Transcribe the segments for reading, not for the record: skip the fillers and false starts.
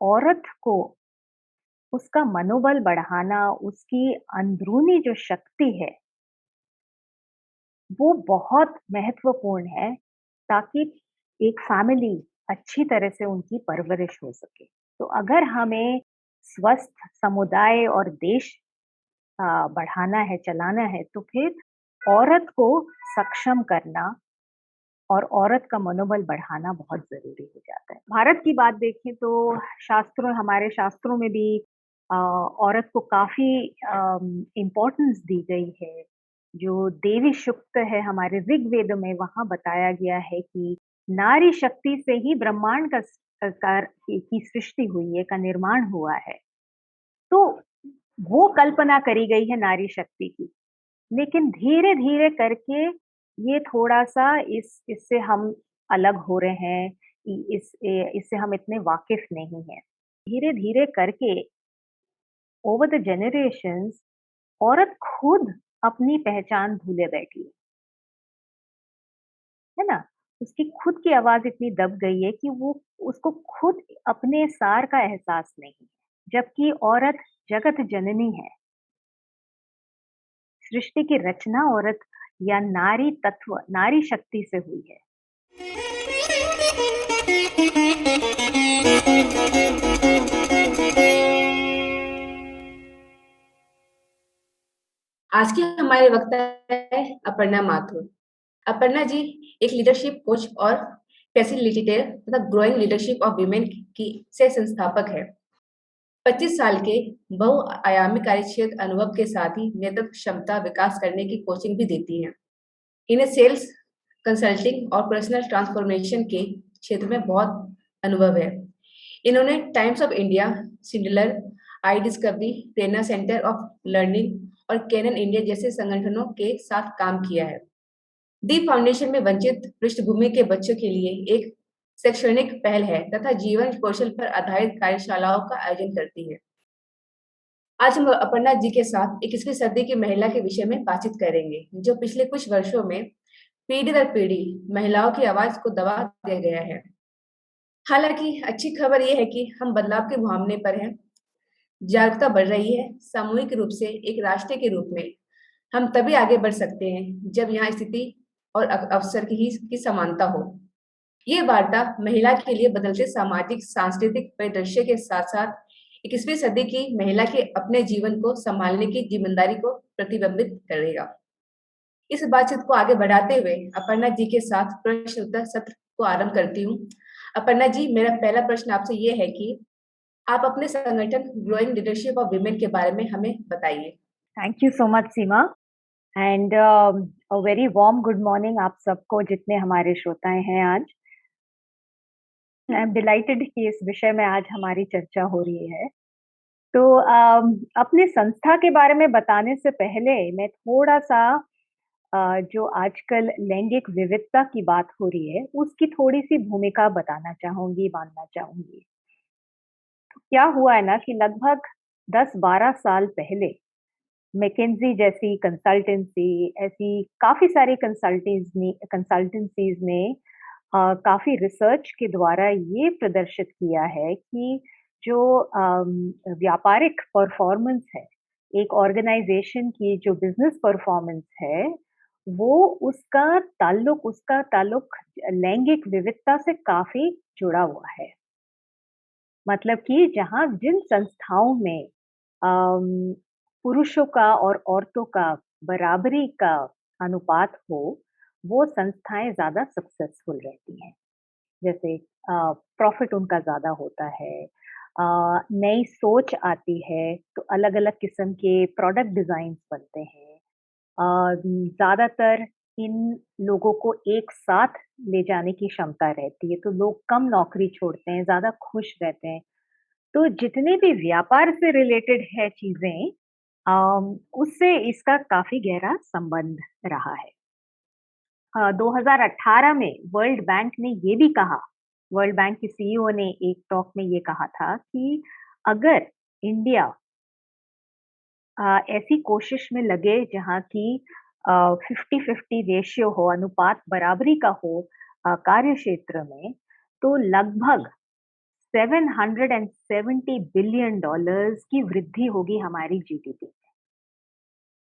औरत को उसका मनोबल बढ़ाना, उसकी अंदरूनी जो शक्ति है, वो बहुत महत्वपूर्ण है ताकि एक फैमिली अच्छी तरह से उनकी परवरिश हो सके। तो अगर हमें स्वस्थ समुदाय और देश बढ़ाना है, चलाना है, तो फिर औरत को सक्षम करना और औरत का मनोबल बढ़ाना बहुत ज़रूरी हो जाता है। भारत की बात देखें तो हमारे शास्त्रों में भी औरत को काफ़ी इम्पोर्टेंस दी गई है। जो देवी सूक्त है हमारे ऋग्वेद में, वहाँ बताया गया है कि नारी शक्ति से ही ब्रह्मांड की सृष्टि हुई है, का निर्माण हुआ है। तो वो कल्पना करी गई है नारी शक्ति की। लेकिन धीरे-धीरे करके ये थोड़ा-सा इस इससे हम अलग हो रहे हैं, इससे हम इतने वाकिफ़ नहीं हैं। धीरे-धीरे करके ओवर द जनरेशंस औरत खुद अपनी पहचान भूले बैठी है ना? उसकी खुद की आवाज़ इतनी दब गई है कि वो उसको खुद अपने सार का एहसास नहीं है, जबकि औरत जगत जननी है। सृष्टि की रचना औरत या नारी तत्व, नारी शक्ति से हुई है। आज के हमारे वक्ता है अपर्णा माथुर। अपर्णा जी एक लीडरशिप कोच और फैसिलिटेटर तथा ग्रोइंग लीडरशिप ऑफ वीमेन की से संस्थापक है। 25 साल के बहुआयामी कार्यक्षेत्र अनुभव के साथ ही नेतृत्व क्षमता विकास करने की कोचिंग भी देती हैं। इन्हें सेल्स, कंसल्टिंग और पर्सनल ट्रांसफॉर्मेशन के क्षेत्र में बहुत अनुभव है। इन्होंने Times of India, Schindler, I discovery, Prerna center of learning और कैनन इंडिया जैसे संगठनों के साथ काम किया है। दी फाउंडेशन में वंचित पृष्ठभूमि के बच्चों के लिए एक शैक्षणिक पहल है तथा जीवन कौशल पर आधारित कार्यशालाओं का आयोजन करती है। आज हम अपर्णा जी के साथ 21वीं सदी की महिला के विषय में बातचीत करेंगे, जो पिछले कुछ वर्षों में पीढ़ी दर पीढ़ी महिलाओं की आवाज को दबा दिया गया है। हालांकि अच्छी खबर यह है कि हम बदलाव के मुहावने पर हैं। जागरूकता बढ़ रही है। सामूहिक रूप से एक राष्ट्र के रूप में हम तभी आगे बढ़ सकते हैं जब यहाँ स्थिति और अवसर की समानता हो। ये वार्ता महिला के लिए बदलते सामाजिक सांस्कृतिक परिदृश्य के साथ साथ 21वीं सदी की महिला के अपने जीवन को संभालने की जिम्मेदारी को प्रतिबिंबित करेगा। इस बातचीत को आगे बढ़ाते हुए अपर्णा जी के साथ प्रश्न उत्तर सत्र को आरंभ करती हूँ। अपर्णा जी, मेरा पहला प्रश्न आपसे ये है कि आप अपने संगठन ग्रोइंग लीडरशिप ऑफ विमेन के बारे में हमें बताइए। Thank you so much Seema and a very warm good morning आप सबको जितने हमारे श्रोताएं हैं आज। आई एम डिलाइटेड कि इस विषय में आज हमारी चर्चा हो रही है। तो अपने संस्था के बारे में बताने से पहले मैं थोड़ा-सा जो आजकल लैंगिक विविधता की बात हो रही है, उसकी थोड़ी-सी भूमिका बताना चाहूँगी, मानना चाहूँगी। क्या हुआ है ना कि लगभग 10-12 साल पहले मैकेंजी जैसी कंसल्टेंसी, ऐसी काफ़ी सारी कंसल्टेंसीज़ ने काफ़ी रिसर्च के द्वारा ये प्रदर्शित किया है कि जो व्यापारिक परफॉर्मेंस है, एक ऑर्गेनाइज़ेशन की जो बिज़नेस परफॉर्मेंस है, वो उसका ताल्लुक लैंगिक विविधता से काफ़ी जुड़ा हुआ है। मतलब कि जहाँ जिन संस्थाओं में अम, पुरुषों का और औरतों का बराबरी का अनुपात हो, वो संस्थाएँ ज़्यादा सक्सेसफुल रहती हैं। जैसे प्रॉफ़िट उनका ज़्यादा होता है, नई सोच आती है, तो अलग-अलग किस्म के प्रोडक्ट डिज़ाइन्स बनते हैं। ज़्यादातर इन लोगों को एक साथ ले जाने की क्षमता रहती है, तो लोग कम नौकरी छोड़ते हैं, ज़्यादा खुश रहते हैं। तो जितने भी व्यापार से रिलेटेड है चीज़ें उससे इसका काफ़ी गहरा संबंध रहा है। 2018 में वर्ल्ड बैंक ने ये भी कहा, वर्ल्ड बैंक के सीईओ ने एक टॉक में ये कहा था कि अगर इंडिया ऐसी कोशिश में लगे जहाँ की 50-50 रेशियो हो, अनुपात बराबरी का हो कार्य क्षेत्र में, तो लगभग $770 बिलियन की वृद्धि होगी हमारी जीडीपी।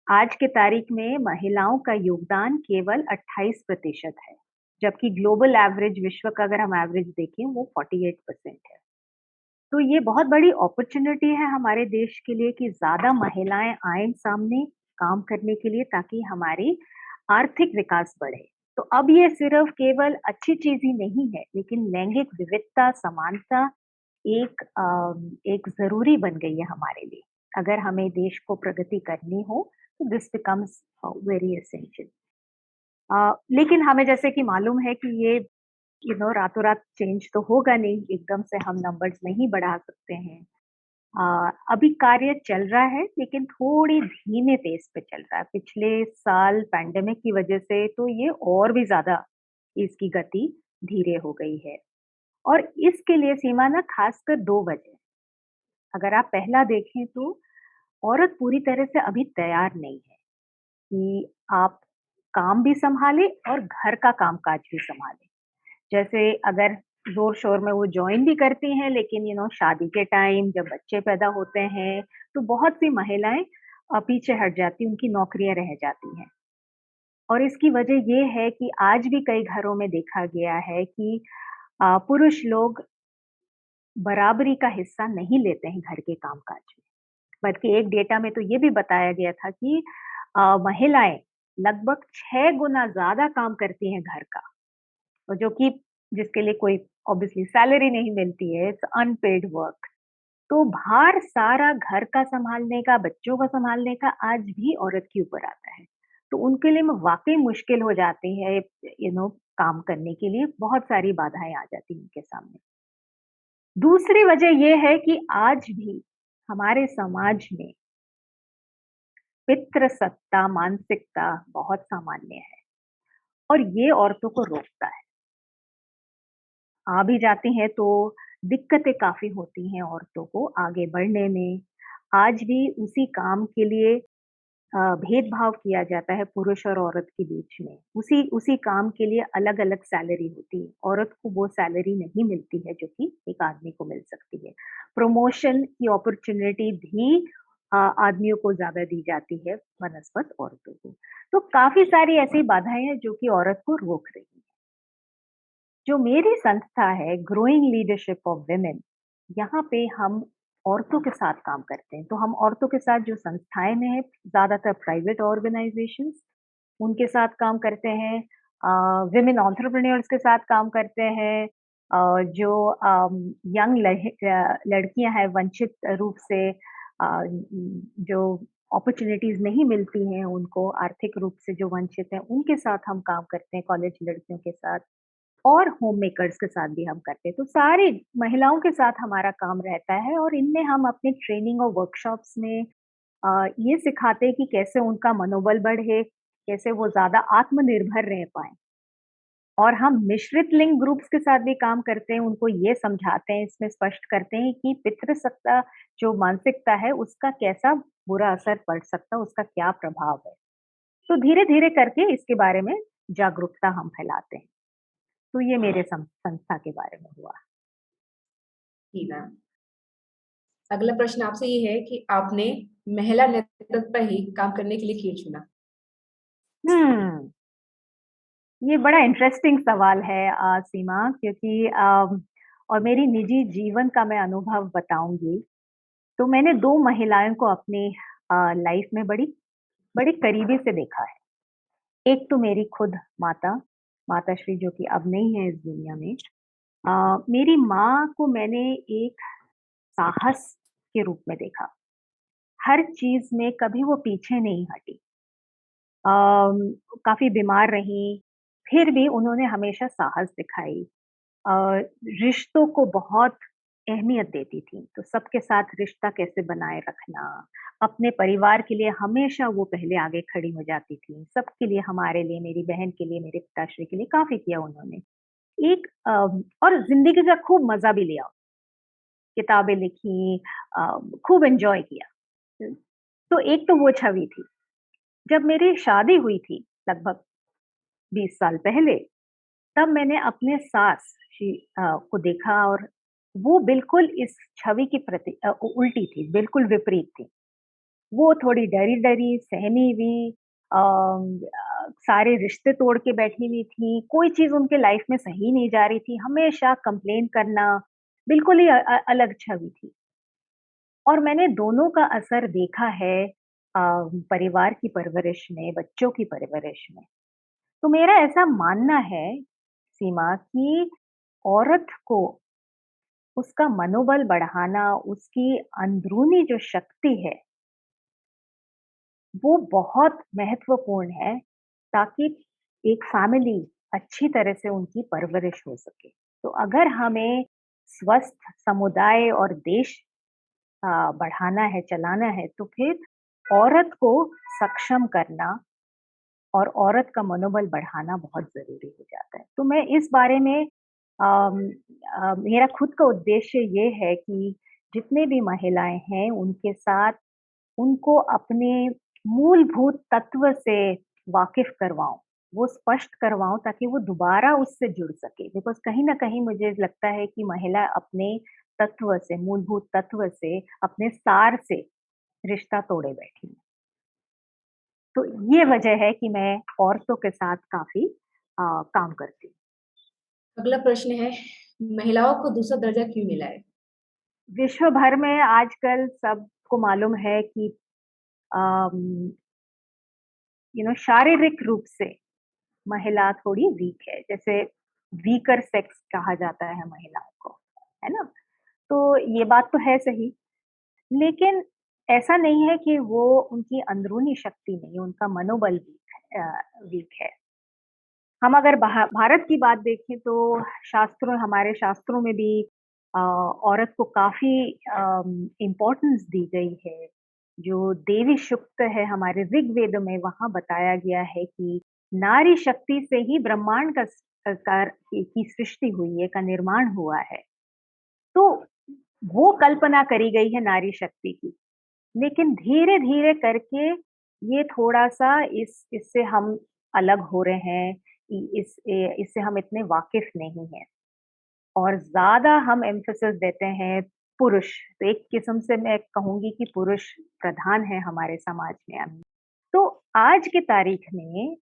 आज के तारीख में महिलाओं का योगदान केवल 28% है, जबकि ग्लोबल एवरेज विश्व का अगर हम एवरेज देखें वो 48% है। तो ये बहुत बड़ी अपॉर्चुनिटी है हमारे देश के लिए कि ज़्यादा महिलाएं आएं सामने काम करने के लिए ताकि हमारी आर्थिक विकास बढ़े। तो अब ये सिर्फ केवल अच्छी चीज़ ही नहीं है, लेकिन लैंगिक विविधता, समानता एक ज़रूरी बन गई है हमारे लिए। अगर हमें देश को प्रगति करनी हो, तो दिस बिकम्स वेरी एसेंशियल। लेकिन हमें जैसे कि मालूम है कि ये रातों रात चेंज तो होगा नहीं, एकदम से हम नंबर्स नहीं बढ़ा सकते हैं। अभी कार्य चल रहा है लेकिन थोड़ी धीमे पेस पे चल रहा है। पिछले साल पैंडेमिक की वजह से तो ये और भी ज़्यादा इसकी गति धीरे हो गई है। और इसके लिए सीमा ना खासकर 2 वजह। अगर आप पहला देखें तो औरत पूरी तरह से अभी तैयार नहीं है कि आप काम भी सँभालें और घर का काम-काज भी सँभालें। जैसे अगर ज़ोर-शोर में वो जॉइन भी करती हैं, लेकिन शादी के टाइम जब बच्चे पैदा होते हैं, तो बहुत सी महिलाएँ पीछे हट जाती हैं, उनकी नौकरियाँ रह जाती हैं। और इसकी वजह ये है कि आज भी कई घरों में देखा गया है कि पुरुष लोग बराबरी का हिस्सा नहीं लेते हैं घर के काम-काज में। बल्कि एक डेटा में तो ये भी बताया गया था कि महिलाएँ लगभग 6 गुना ज़्यादा काम करती हैं घर का। और जो कि जिसके लिए कोई ऑब्वियसली सैलरी नहीं मिलती है, इट्स अनपेड वर्क। तो भार सारा घर का सँभालने का, बच्चों का सँभालने का आज भी औरत के ऊपर आता है। तो उनके लिए में वाक़ई मुश्किल हो जाती है काम करने के लिए, बहुत सारी बाधाएँ आ जाती हैं उनके सामने। दूसरी वजह ये है कि आज भी हमारे समाज में पितृसत्ता मानसिकता बहुत सामान्य है और ये औरतों को रोकता है। आ भी जाती हैं तो दिक्कतें काफ़ी होती हैं औरतों को आगे बढ़ने में। आज भी उसी काम के लिए भेदभाव किया जाता है पुरुष और औरत के बीच में। उसी उसी काम के लिए अलग-अलग सैलरी होती है। औरत को वो सैलरी नहीं मिलती है जो कि एक आदमी को मिल सकती है। प्रमोशन की अपॉर्च्युनिटी भी आदमियों को ज़्यादा दी जाती है बनस्पत औरतों को। तो काफ़ी सारी ऐसी बाधाएँ हैं जो कि औरत को रोक रही हैं। जो मेरी संस्था है ग्रोइंग लीडरशिप ऑफ वुमेन, यहाँ पे हम औरतों के साथ काम करते हैं। तो हम औरतों के साथ जो संस्थाएँ में हैं, ज़्यादातर प्राइवेट ऑर्गेनाइज़ेशंस, उनके साथ काम करते हैं। वुमेन एंटरप्रेन्योर्स के साथ काम करते हैं। जो यंग लड़कियाँ हैं वंचित रूप से जो अपॉर्च्युनिटीज़ नहीं मिलती हैं उनको आर्थिक रूप से जो वंचित हैं, उनके साथ हम काम करते हैं, कॉलेज लड़कियों के साथ। और होम मेकर्स के साथ भी हम करते हैं। तो सारी महिलाओं के साथ हमारा काम रहता है और इनमें हम अपने ट्रेनिंग और वर्कशॉप्स में ये सिखाते हैं कि कैसे उनका मनोबल बढ़े, कैसे वो ज़्यादा आत्मनिर्भर रह पाएँ। और हम मिश्रित लिंग ग्रुप्स के साथ भी काम करते हैं, उनको ये समझाते हैं, इसमें स्पष्ट करते हैं कि पितृसत्ता जो मानसिकता है, उसका कैसा बुरा असर पड़ सकता है, उसका क्या प्रभाव है। तो धीरे-धीरे करके इसके बारे में जागरूकता हम फैलाते हैं। तो ये मेरे संस्था के बारे में हुआ। जी मैम। अगला प्रश्न आपसे ये है कि आपने महिला नेतृत्व पर ही काम करने के लिए क्यों चुना? हम्म, ये बड़ा इंटरेस्टिंग सवाल है सीमा क्योंकि और मेरी निजी जीवन का मैं अनुभव बताऊँगी। तो मैंने 2 महिलाओं को अपनी लाइफ में बड़ी बड़ी करीबी से देखा है। एक तो मेरी खुद माता, माताश्री जो कि अब नहीं है इस दुनिया में। मेरी माँ को मैंने एक साहस के रूप में देखा। हर चीज़ में कभी वो पीछे नहीं हटी। काफ़ी बीमार रहीं, फिर भी उन्होंने हमेशा साहस दिखाई। अ, रिश्तों को बहुत अहमियत देती थीं, तो सबके साथ रिश्ता कैसे बनाए रखना, अपने परिवार के लिए हमेशा वो पहले आगे खड़ी हो जाती थीं, सबके लिए, हमारे लिए, मेरी बहन के लिए, मेरे पिताश्री के लिए काफ़ी किया उन्होंने। एक और ज़िंदगी का खूब मज़ा भी लिया, किताबें लिखी खूब एन्जॉय किया। तो एक तो वो छवि थी। जब मेरी शादी हुई थी लगभग 20 साल पहले, तब मैंने अपने सास को देखा और वो बिल्कुल इस छवि की उल्टी थी, बिल्कुल विपरीत थी। वो थोड़ी डरी-डरी, सहमी हुई, सारे रिश्ते तोड़ के बैठी हुई थी, कोई चीज़ उनके लाइफ में सही नहीं जा रही थी, हमेशा कंप्लेन करना, बिल्कुल ही अलग छवि थी। और मैंने दोनों का असर देखा है परिवार की परवरिश में, बच्चों की परवरिश में। तो मेरा ऐसा मानना है, सीमा, कि औरत को उसका मनोबल बढ़ाना, उसकी अंदरूनी जो शक्ति है, वो बहुत महत्वपूर्ण है, ताकि एक फैमिली अच्छी तरह से उनकी परवरिश हो सके। तो अगर हमें स्वस्थ समुदाय और देश बढ़ाना है, चलाना है, तो फिर औरत को सक्षम करना और औरत का मनोबल बढ़ाना बहुत ज़रूरी हो जाता है। तो मैं इस बारे में मेरा खुद का उद्देश्य ये है कि जितने भी महिलाएँ हैं, उनके साथ उनको अपने मूलभूत तत्व से वाकिफ़ करवाऊँ, वो स्पष्ट करवाऊँ, ताकि वो दोबारा उससे जुड़ सके। बिकॉज़ कहीं न कहीं मुझे लगता है कि महिला अपने तत्व से, मूलभूत तत्व से, अपने सार से रिश्ता तोड़े बैठी है। तो ये वजह है कि मैं औरतों के साथ काफ़ी काम करती हूँ। अगला प्रश्न है, महिलाओं को दूसरा दर्जा क्यों मिला है? विश्व भर में आजकल सबको मालूम है कि अम, शारीरिक रूप से महिला थोड़ी वीक है, जैसे वीकर सेक्स कहा जाता है महिलाओं को, है ना? तो ये बात तो है सही, लेकिन ऐसा नहीं है कि वो उनकी अंदरूनी शक्ति नहीं, उनका मनोबल वीक है। हम अगर भारत की बात देखें तो हमारे शास्त्रों में भी औरत को काफ़ी इम्पोर्टेंस दी गई है। जो देवी सूक्त है हमारे ऋग्वेद में, वहाँ बताया गया है कि नारी शक्ति से ही ब्रह्मांड की सृष्टि हुई है, का निर्माण हुआ है। तो वो कल्पना करी गई है नारी शक्ति की। लेकिन धीरे-धीरे करके ये थोड़ा-सा इससे हम अलग हो रहे हैं, इससे हम इतने वाकिफ़ नहीं हैं, और ज़्यादा हम एम्फेसिस देते हैं पुरुष। तो एक किस्म से मैं कहूँगी कि पुरुष प्रधान है हमारे समाज में अभी। तो आज की तारीख में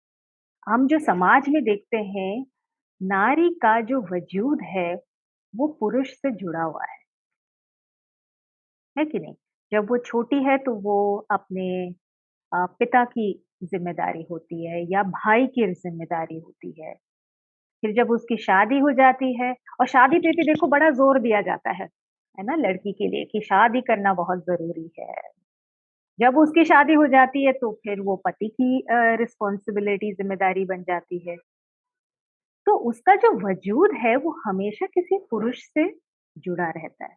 हम जो समाज में देखते हैं, नारी का जो वजूद है, वो पुरुष से जुड़ा हुआ है कि नहीं? जब वो छोटी है तो वो अपने पिता की ज़िम्मेदारी होती है या भाई की ज़िम्मेदारी होती है। फिर जब उसकी शादी हो जाती है, और शादी पे भी देखो बड़ा ज़ोर दिया जाता है ना, लड़की के लिए कि शादी करना बहुत ज़रूरी है। जब उसकी शादी हो जाती है तो फिर वो पति की रिस्पॉन्सिबिलिटी, ज़िम्मेदारी बन जाती है। तो उसका जो वजूद है वो हमेशा किसी पुरुष से जुड़ा रहता है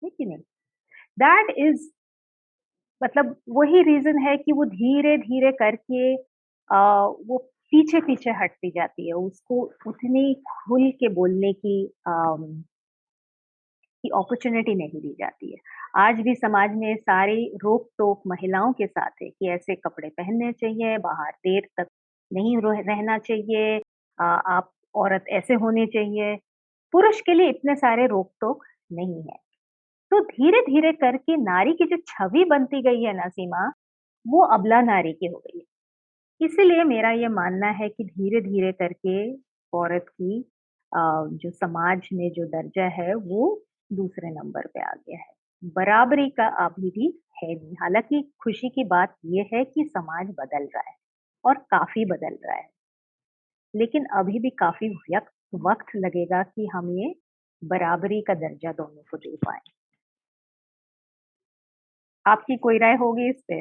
कि नहीं? दैट इज़, मतलब वही रीज़न है कि वो धीरे-धीरे करके वो पीछे-पीछे हटती जाती है। उसको उतनी खुल के बोलने की अपॉर्च्युनिटी नहीं दी जाती है। आज भी समाज में सारी रोक-टोक महिलाओं के साथ है कि ऐसे कपड़े पहनने चाहिए, बाहर देर तक नहीं रहना चाहिए, आप औरत ऐसे होनी चाहिए। पुरुष के लिए इतने सारे रोक-टोक नहीं है। तो धीरे-धीरे करके नारी की जो छवि बनती गई है ना, सीमा, वो अबला नारी की हो गई है। इसीलिए मेरा ये मानना है कि धीरे-धीरे करके औरत की जो समाज में जो दर्जा है वो दूसरे नंबर पे आ गया है। बराबरी का अभी भी है नहीं। हालाँकि खुशी की बात ये है कि समाज बदल रहा है और काफ़ी बदल रहा है। लेकिन अभी भी काफ़ी वक़्त लगेगा कि हम ये बराबरी का दर्जा दोनों को दे पाएँ। आपकी कोई राय होगी इस पे?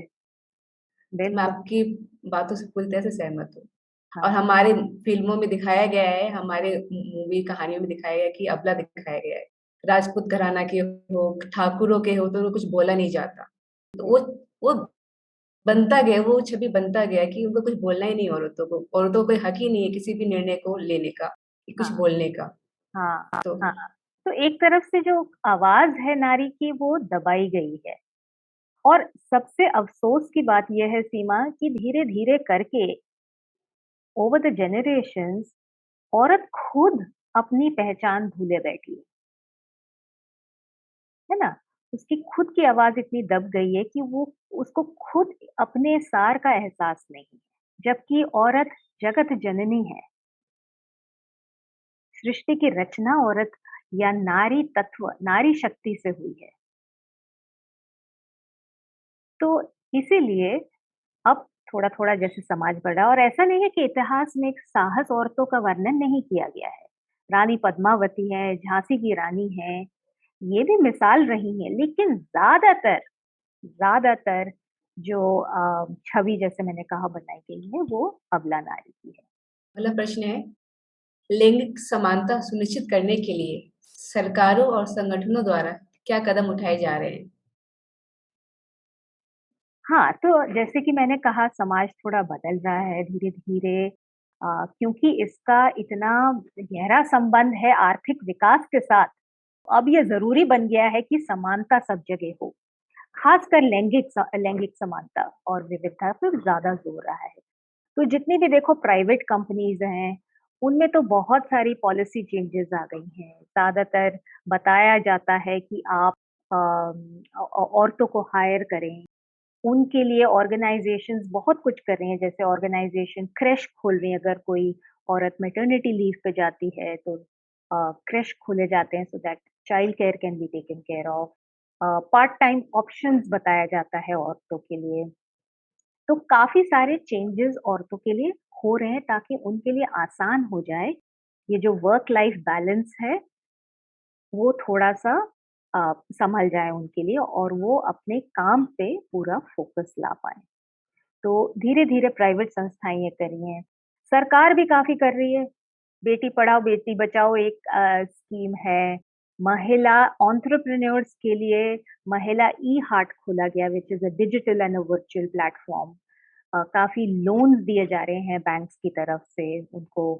मैं बिल्कुल, आपकी बातों से पूरी तरह से सहमत हूँ। और हाँ, हमारे फ़िल्मों में दिखाया गया है, हमारे मूवी कहानियों में दिखाया गया है कि अबला दिखाया गया है। राजपूत घराना के हो, ठाकुरों के हो, तो उनको कुछ बोला नहीं जाता। तो वो बनता गया, वो छवि बनता गया कि उनको कुछ बोलना ही नहीं औरतों को। औरतों को हक ही नहीं है किसी भी निर्णय को लेने का, कि कुछ हाँ, बोलने का। हाँ, तो हाँ। तो एक तरफ से जो आवाज़ है नारी की वो दबाई गई है, और सबसे अफ़सोस की बात ये है, सीमा, कि धीरे-धीरे करके ओवर द जनरेशंस औरत खुद अपनी पहचान भूले बैठी है ना? उसकी खुद की आवाज़ इतनी दब गई है कि वो उसको खुद अपने सार का एहसास नहीं है। जबकि औरत जगत जननी है, सृष्टि की रचना औरत या नारी तत्व, नारी शक्ति से हुई है। तो इसीलिए अब थोड़ा-थोड़ा जैसे समाज बढ़ा और ऐसा नहीं है कि इतिहास में एक साहस औरतों का वर्णन नहीं किया गया है। रानी पद्मावती है, झांसी की रानी है, ये भी मिसाल रही हैं, लेकिन ज़्यादातर जो छवि जैसे मैंने कहा बनाई गई है, वो अबला नारी की है। अगला प्रश्न है, लैंगिक समानता सुनिश्चित करने के लिए सरकारों और संगठनों द्वारा क्या कदम उठाए जा रहे हैं? हाँ, तो जैसे कि मैंने कहा समाज थोड़ा बदल रहा है धीरे-धीरे क्योंकि इसका इतना गहरा संबंध है आर्थिक विकास के साथ, अब ये ज़रूरी बन गया है कि समानता सब जगह हो। खासकर लैंगिक समानता और विविधता पे ज़्यादा जोर रहा है। तो जितनी भी देखो प्राइवेट कंपनीज़ हैं, उनमें तो बहुत सारी पॉलिसी चेंजेज़ आ गई हैं। ज़्यादातर बताया जाता है कि आप औरतों को हायर करें, उनके लिए ऑर्गेनाइज़ेशंस बहुत कुछ कर रही हैं, जैसे ऑर्गेनाइज़ेशन क्रेश खोल रही है, अगर कोई औरत मैटरनिटी लीव पे जाती है तो क्रेश खोले जाते हैं so that child care can be taken care of. Part time options बताया जाता है औरतों के लिए। तो काफ़ी सारे चेंजेस औरतों के लिए हो रहे हैं ताकि उनके लिए आसान हो जाए, ये जो वर्क लाइफ बैलेंस है, वो थोड़ा-सा संभल जाए उनके लिए और वो अपने काम पे पूरा फ़ोकस ला पाएँ। तो धीरे-धीरे प्राइवेट संस्थाएँ ये कर रही हैं। सरकार भी काफ़ी कर रही है। बेटी पढ़ाओ, बेटी बचाओ एक स्कीम है। महिला एंटरप्रेन्योर्स के लिए महिला ई-हाट खोला गया which is a digital and a virtual platform. काफ़ी लोन्स दिए जा रहे हैं बैंक्स की तरफ से, उनको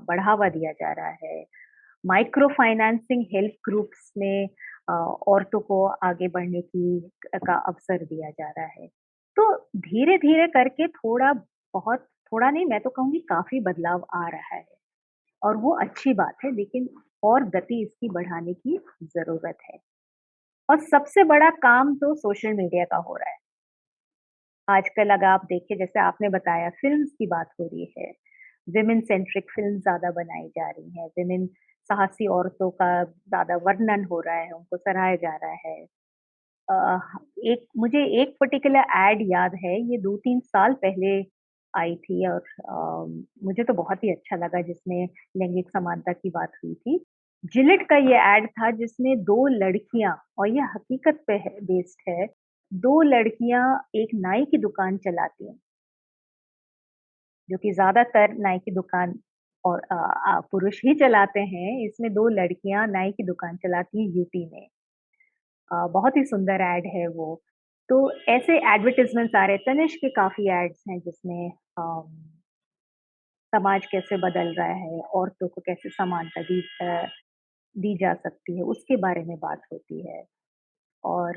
बढ़ावा दिया जा रहा है। माइक्रो फाइनेंसिंग हेल्प ग्रुप्स में औरतों को आगे बढ़ने की का अवसर दिया जा रहा है। तो धीरे-धीरे करके थोड़ा बहुत थोड़ा नहीं मैं तो कहूँगी काफ़ी बदलाव आ रहा है और वो अच्छी बात है लेकिन और गति इसकी बढ़ाने की ज़रूरत है। और सबसे बड़ा काम तो सोशल मीडिया का हो रहा है। आजकल अगर आप देखें जैसे आपने बताया फ़िल्म्स की बात हो रही है, वुमेन सेंट्रिक फ़िल्म ज़्यादा बनाई जा रही हैं, वुमेन साहसी औरतों का ज़्यादा वर्णन हो रहा है, उनको सराहा जा रहा है। एक मुझे एक पर्टिकुलर एड याद है, ये 2-3 साल पहले आई थी और मुझे तो बहुत ही अच्छा लगा जिसमें लैंगिक समानता की बात हुई थी। जिलेट का ये एड था जिसमें 2 लड़कियाँ और ये हकीकत पे है बेस्ड है, 2 लड़कियाँ एक नाई की दुकान चलाती हैं, जो कि ज़्यादातर नाई की दुकान और पुरुष ही चलाते हैं, इसमें 2 लड़कियाँ नाई की दुकान चलाती हैं यूपी में। बहुत ही सुंदर ऐड है वो। तो ऐसे एडवर्टाइज़मेंट्स आ रहे हैं, तनिष्क के काफ़ी एड्स हैं जिसमें समाज कैसे बदल रहा है, औरतों को कैसे समानता दी जा सकती है, उसके बारे में बात होती है। और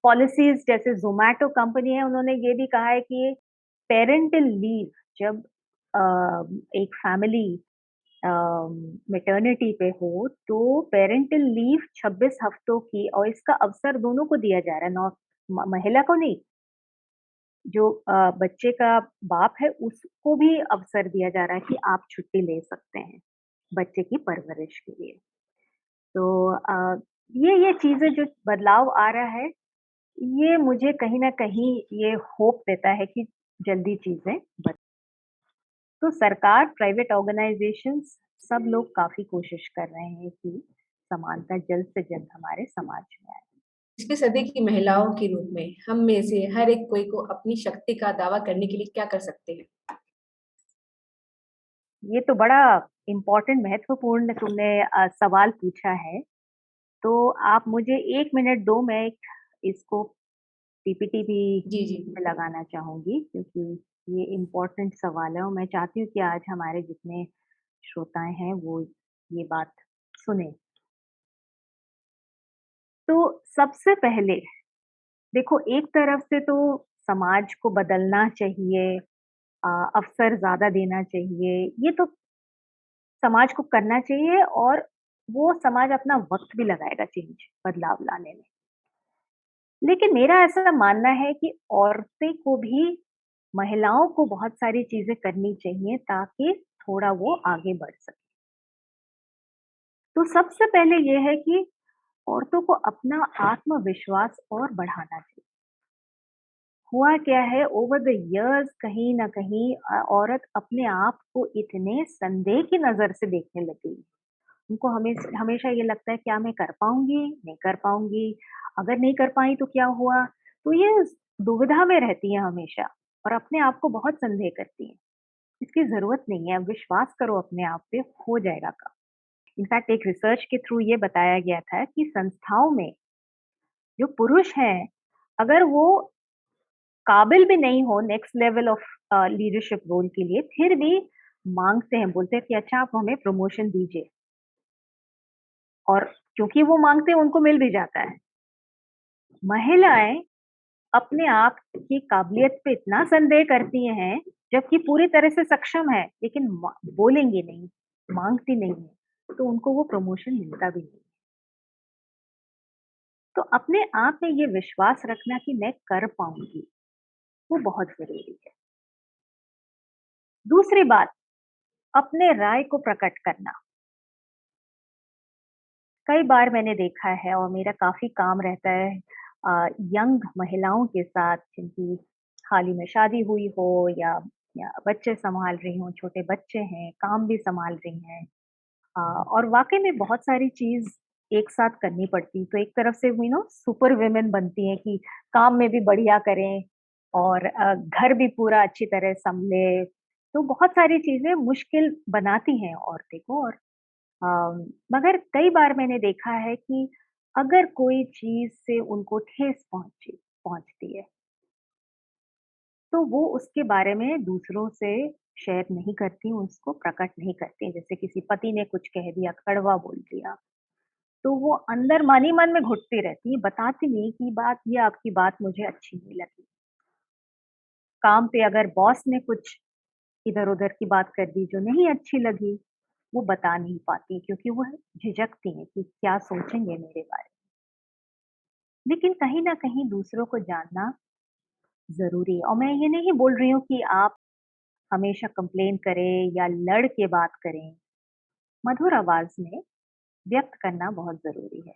पॉलिसीज़ जैसे ज़ोमैटो कंपनी है, उन्होंने ये भी कहा है कि पैरेंटल लीव जब एक फैमिली मैटरनिटी पे हो, तो पैरेंटल लीव 26 हफ्तों की और इसका अवसर दोनों को दिया जा रहा है, नौ म महिला को नहीं, जो बच्चे का बाप है, उसको भी अवसर दिया जा रहा है कि आप छुट्टी ले सकते हैं, बच्चे की परवरिश के लिए। तो ये चीज़ें जो बदलाव आ रहा है, ये मुझे कहीं न कहीं ये होप देता है कि जल्दी चीज़ें बद तो सरकार, प्राइवेट ऑर्गनाइज़ेशंस सब लोग काफ़ी कोशिश कर रहे हैं कि समानता जल्द से जल्द हमारे समाज में आए। 21वीं सदी की महिलाओं के रूप में हम में से हर एक कोई को अपनी शक्ति का दावा करने के लिए क्या कर सकते हैं? ये तो बड़ा इम्पोर्टेंट महत्वपूर्ण तुमने सवाल पूछा है। तो आप मुझे 1 मिनट दो मैं एक इसको पीपीटी भी जी, जी। में लगाना चाहूँगी क्योंकि ये इम्पोर्टेंट सवाल है और मैं चाहती हूँ कि आज हमारे जितने श्रोताएँ हैं वो ये बात सुनें। तो सबसे पहले देखो एक तरफ से तो समाज को बदलना चाहिए, अवसर ज़्यादा देना चाहिए, ये तो समाज को करना चाहिए और वो समाज अपना वक़्त भी लगाएगा बदलाव लाने में। लेकिन मेरा ऐसा मानना है कि औरतें को भी महिलाओं को बहुत सारी चीज़ें करनी चाहिए ताकि थोड़ा वो आगे बढ़ सकें। तो सबसे पहले ये है कि औरतों को अपना आत्मविश्वास और बढ़ाना चाहिए। हुआ क्या है ओवर द इयर्स कहीं न कहीं औरत अपने आप को इतने संदेह की नज़र से देखने लग गई है। उनको हमेशा ये लगता है क्या मैं कर पाऊँगी? नहीं कर पाऊँगी? अगर नहीं कर पाई तो क्या हुआ? तो ये दुविधा में रहती हैं हमेशा और अपने आप को बहुत संदेह करती हैं। इसकी ज़रूरत नहीं है, विश्वास करो अपने आप पे, हो जाएगा काम। इनफैक्ट एक रिसर्च के थ्रू ये बताया गया था कि संस्थाओं में जो पुरुष हैं, अगर वो काबिल भी नहीं हो next level of leadership role के लिए, फिर भी माँगते हैं, बोलते हैं कि अच्छा आप हमें प्रमोशन दीजिए और क्योंकि वो माँगते हैं उनको मिल भी जाता है। महिलाएँ अपने आप की काबिलियत पे इतना संदेह करती हैं, जबकि पूरी तरह से सक्षम है, लेकिन बोलेंगी नहीं, माँगती नहीं है, तो उनको वो प्रमोशन मिलता भी नहीं। तो अपने आप में ये विश्वास रखना कि मैं कर पाऊँगी, वो बहुत ज़रूरी है। दूसरी बात, अपने राय को प्रकट करना। कई बार मैंने देखा है और मेरा काफ़ी काम रहता है यंग महिलाओं के साथ जिनकी हाल ही में शादी हुई हो या बच्चे सँभाल रही हों, छोटे बच्चे हैं, काम भी सँभाल रही हैं। और वाक़ई में बहुत सारी चीज़ एक साथ करनी पड़ती। तो एक तरफ से सुपर वुमेन बनती हैं कि काम में भी बढ़िया करें और घर भी पूरा अच्छी तरह सँभले। तो बहुत सारी चीज़ें मुश्किल बनाती हैं औरतें को और मगर कई बार मैंने देखा है कि अगर कोई चीज़ से उनको ठेस पहुँचती है, तो वो उसके बारे में दूसरों से शेयर नहीं करती, उसको प्रकट नहीं करती। जैसे किसी पति ने कुछ कह दिया, कड़वा बोल दिया, तो वो अंदर मन ही मन में घुटती रहती हैं, बताती नहीं कि ये आपकी बात मुझे अच्छी नहीं लगी। काम पे अगर बॉस ने कुछ इधर-उधर की बात कर दी जो नहीं अच्छी लगी, वो बता नहीं पाती क्योंकि वो झिझकती हैं कि क्या सोचेंगे मेरे बारे में। लेकिन कहीं न कहीं दूसरों को जानना ज़रूरी है और मैं ये नहीं बोल रही हूँ कि आप हमेशा कंप्लेन करें या लड़ के बात करें। मधुर आवाज़ में व्यक्त करना बहुत ज़रूरी है।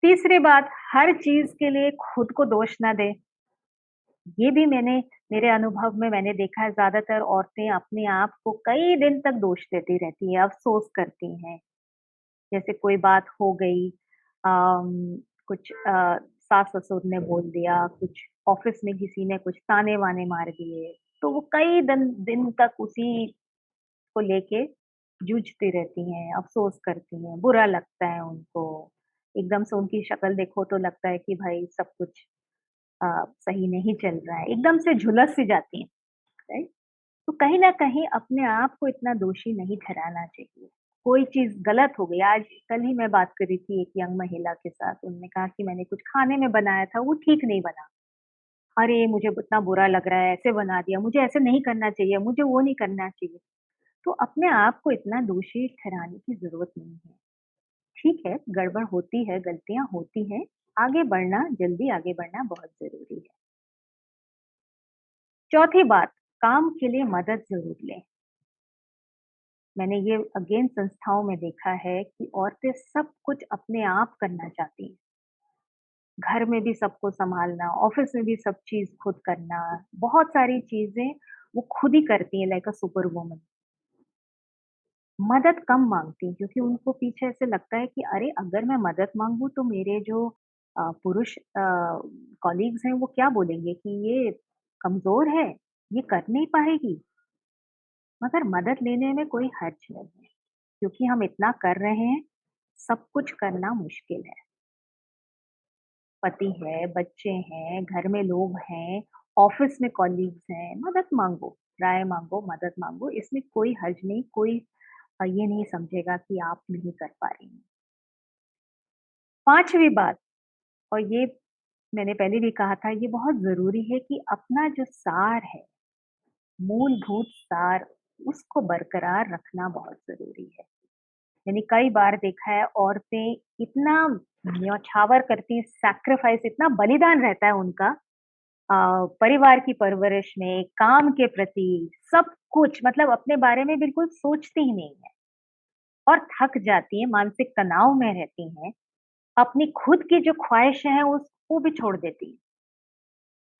तीसरी बात, हर चीज़ के लिए खुद को दोष ना दें। ये भी मेरे अनुभव में मैंने देखा है ज़्यादातर औरतें अपने आप को कई दिन तक दोष देती रहती हैं, अफ़सोस करती हैं। जैसे कोई बात हो गई कुछ सास-ससुर ने बोल दिया, कुछ ऑफ़िस में किसी ने कुछ ताने-वाने मार दिए, तो वो कई दिन दिन तक उसी को लेके जूझती रहती हैं, अफ़सोस करती हैं, बुरा लगता है उनको। एकदम से उनकी शक्ल देखो तो लगता है कि भाई सब कुछ सही नहीं चल रहा है, एकदम से झुलस सी जाती हैं, राइट? तो कहीं न कहीं अपने आप को इतना दोषी नहीं ठहराना चाहिए। कोई चीज़ गलत हो गई, आज कल ही मैं बात कर रही थी एक यंग महिला के साथ, उन्होंने कहा कि मैंने कुछ खाने में बनाया था, वो ठीक नहीं बना। अरे! मुझे इतना बुरा लग रहा है, ऐसे बना दिया, मुझे ऐसे नहीं करना चाहिए, मुझे वो नहीं करना चाहिए। तो अपने आप को इतना दोषी ठहराने की ज़रूरत नहीं है। ठीक है, गड़बड़ होती है, गलतियाँ होती हैं, आगे बढ़ना, जल्दी आगे बढ़ना बहुत ज़रूरी है। चौथी बात, काम के लिए मदद ज़रूर लें। मैंने ये अगेन संस्थाओं में देखा है कि औरतें सब कुछ अपने आप करना चाहती हैं। घर में भी सबको सँभालना, ऑफ़िस में भी सब चीज़ खुद करना, बहुत सारी चीज़ें वो खुद ही करती हैं लाइक अ सुपर वुमन। मदद कम माँगती हैं क्योंकि उनको पीछे ऐसे लगता है कि अरे! अगर मैं मदद माँगूँ तो मेरे जो पुरुष कॉलीग्स हैं वो क्या बोलेंगे कि ये कमज़ोर है, ये कर नहीं पाएगी। मगर मदद लेने में कोई हर्ज नहीं है, क्योंकि हम इतना कर रहे हैं, सब कुछ करना मुश्किल है। पति है, बच्चे हैं, घर में लोग हैं, ऑफ़िस में कॉलीग्स हैं, मदद माँगो, राय माँगो, मदद माँगो, इसमें कोई हर्ज नहीं, कोई ये नहीं समझेगा कि आप नहीं कर पा रही हैं। 5वीं बात और ये मैंने पहले भी कहा था, ये बहुत ज़रूरी है कि अपना जो सार है, मूलभूत सार उसको बरकरार रखना बहुत ज़रूरी है। मैंने कई बार देखा है औरतें इतना न्यौछावर करती हैं, सैक्रिफाइस इतना बलिदान रहता है उनका परिवार की परवरिश में, काम के प्रति, सब कुछ मतलब अपने बारे में बिल्कुल सोचती ही नहीं है और थक जाती हैं, मानसिक तनाव में रहती हैं, अपनी खुद की जो ख्वाहिशें हैं उसको भी छोड़ देती हैं।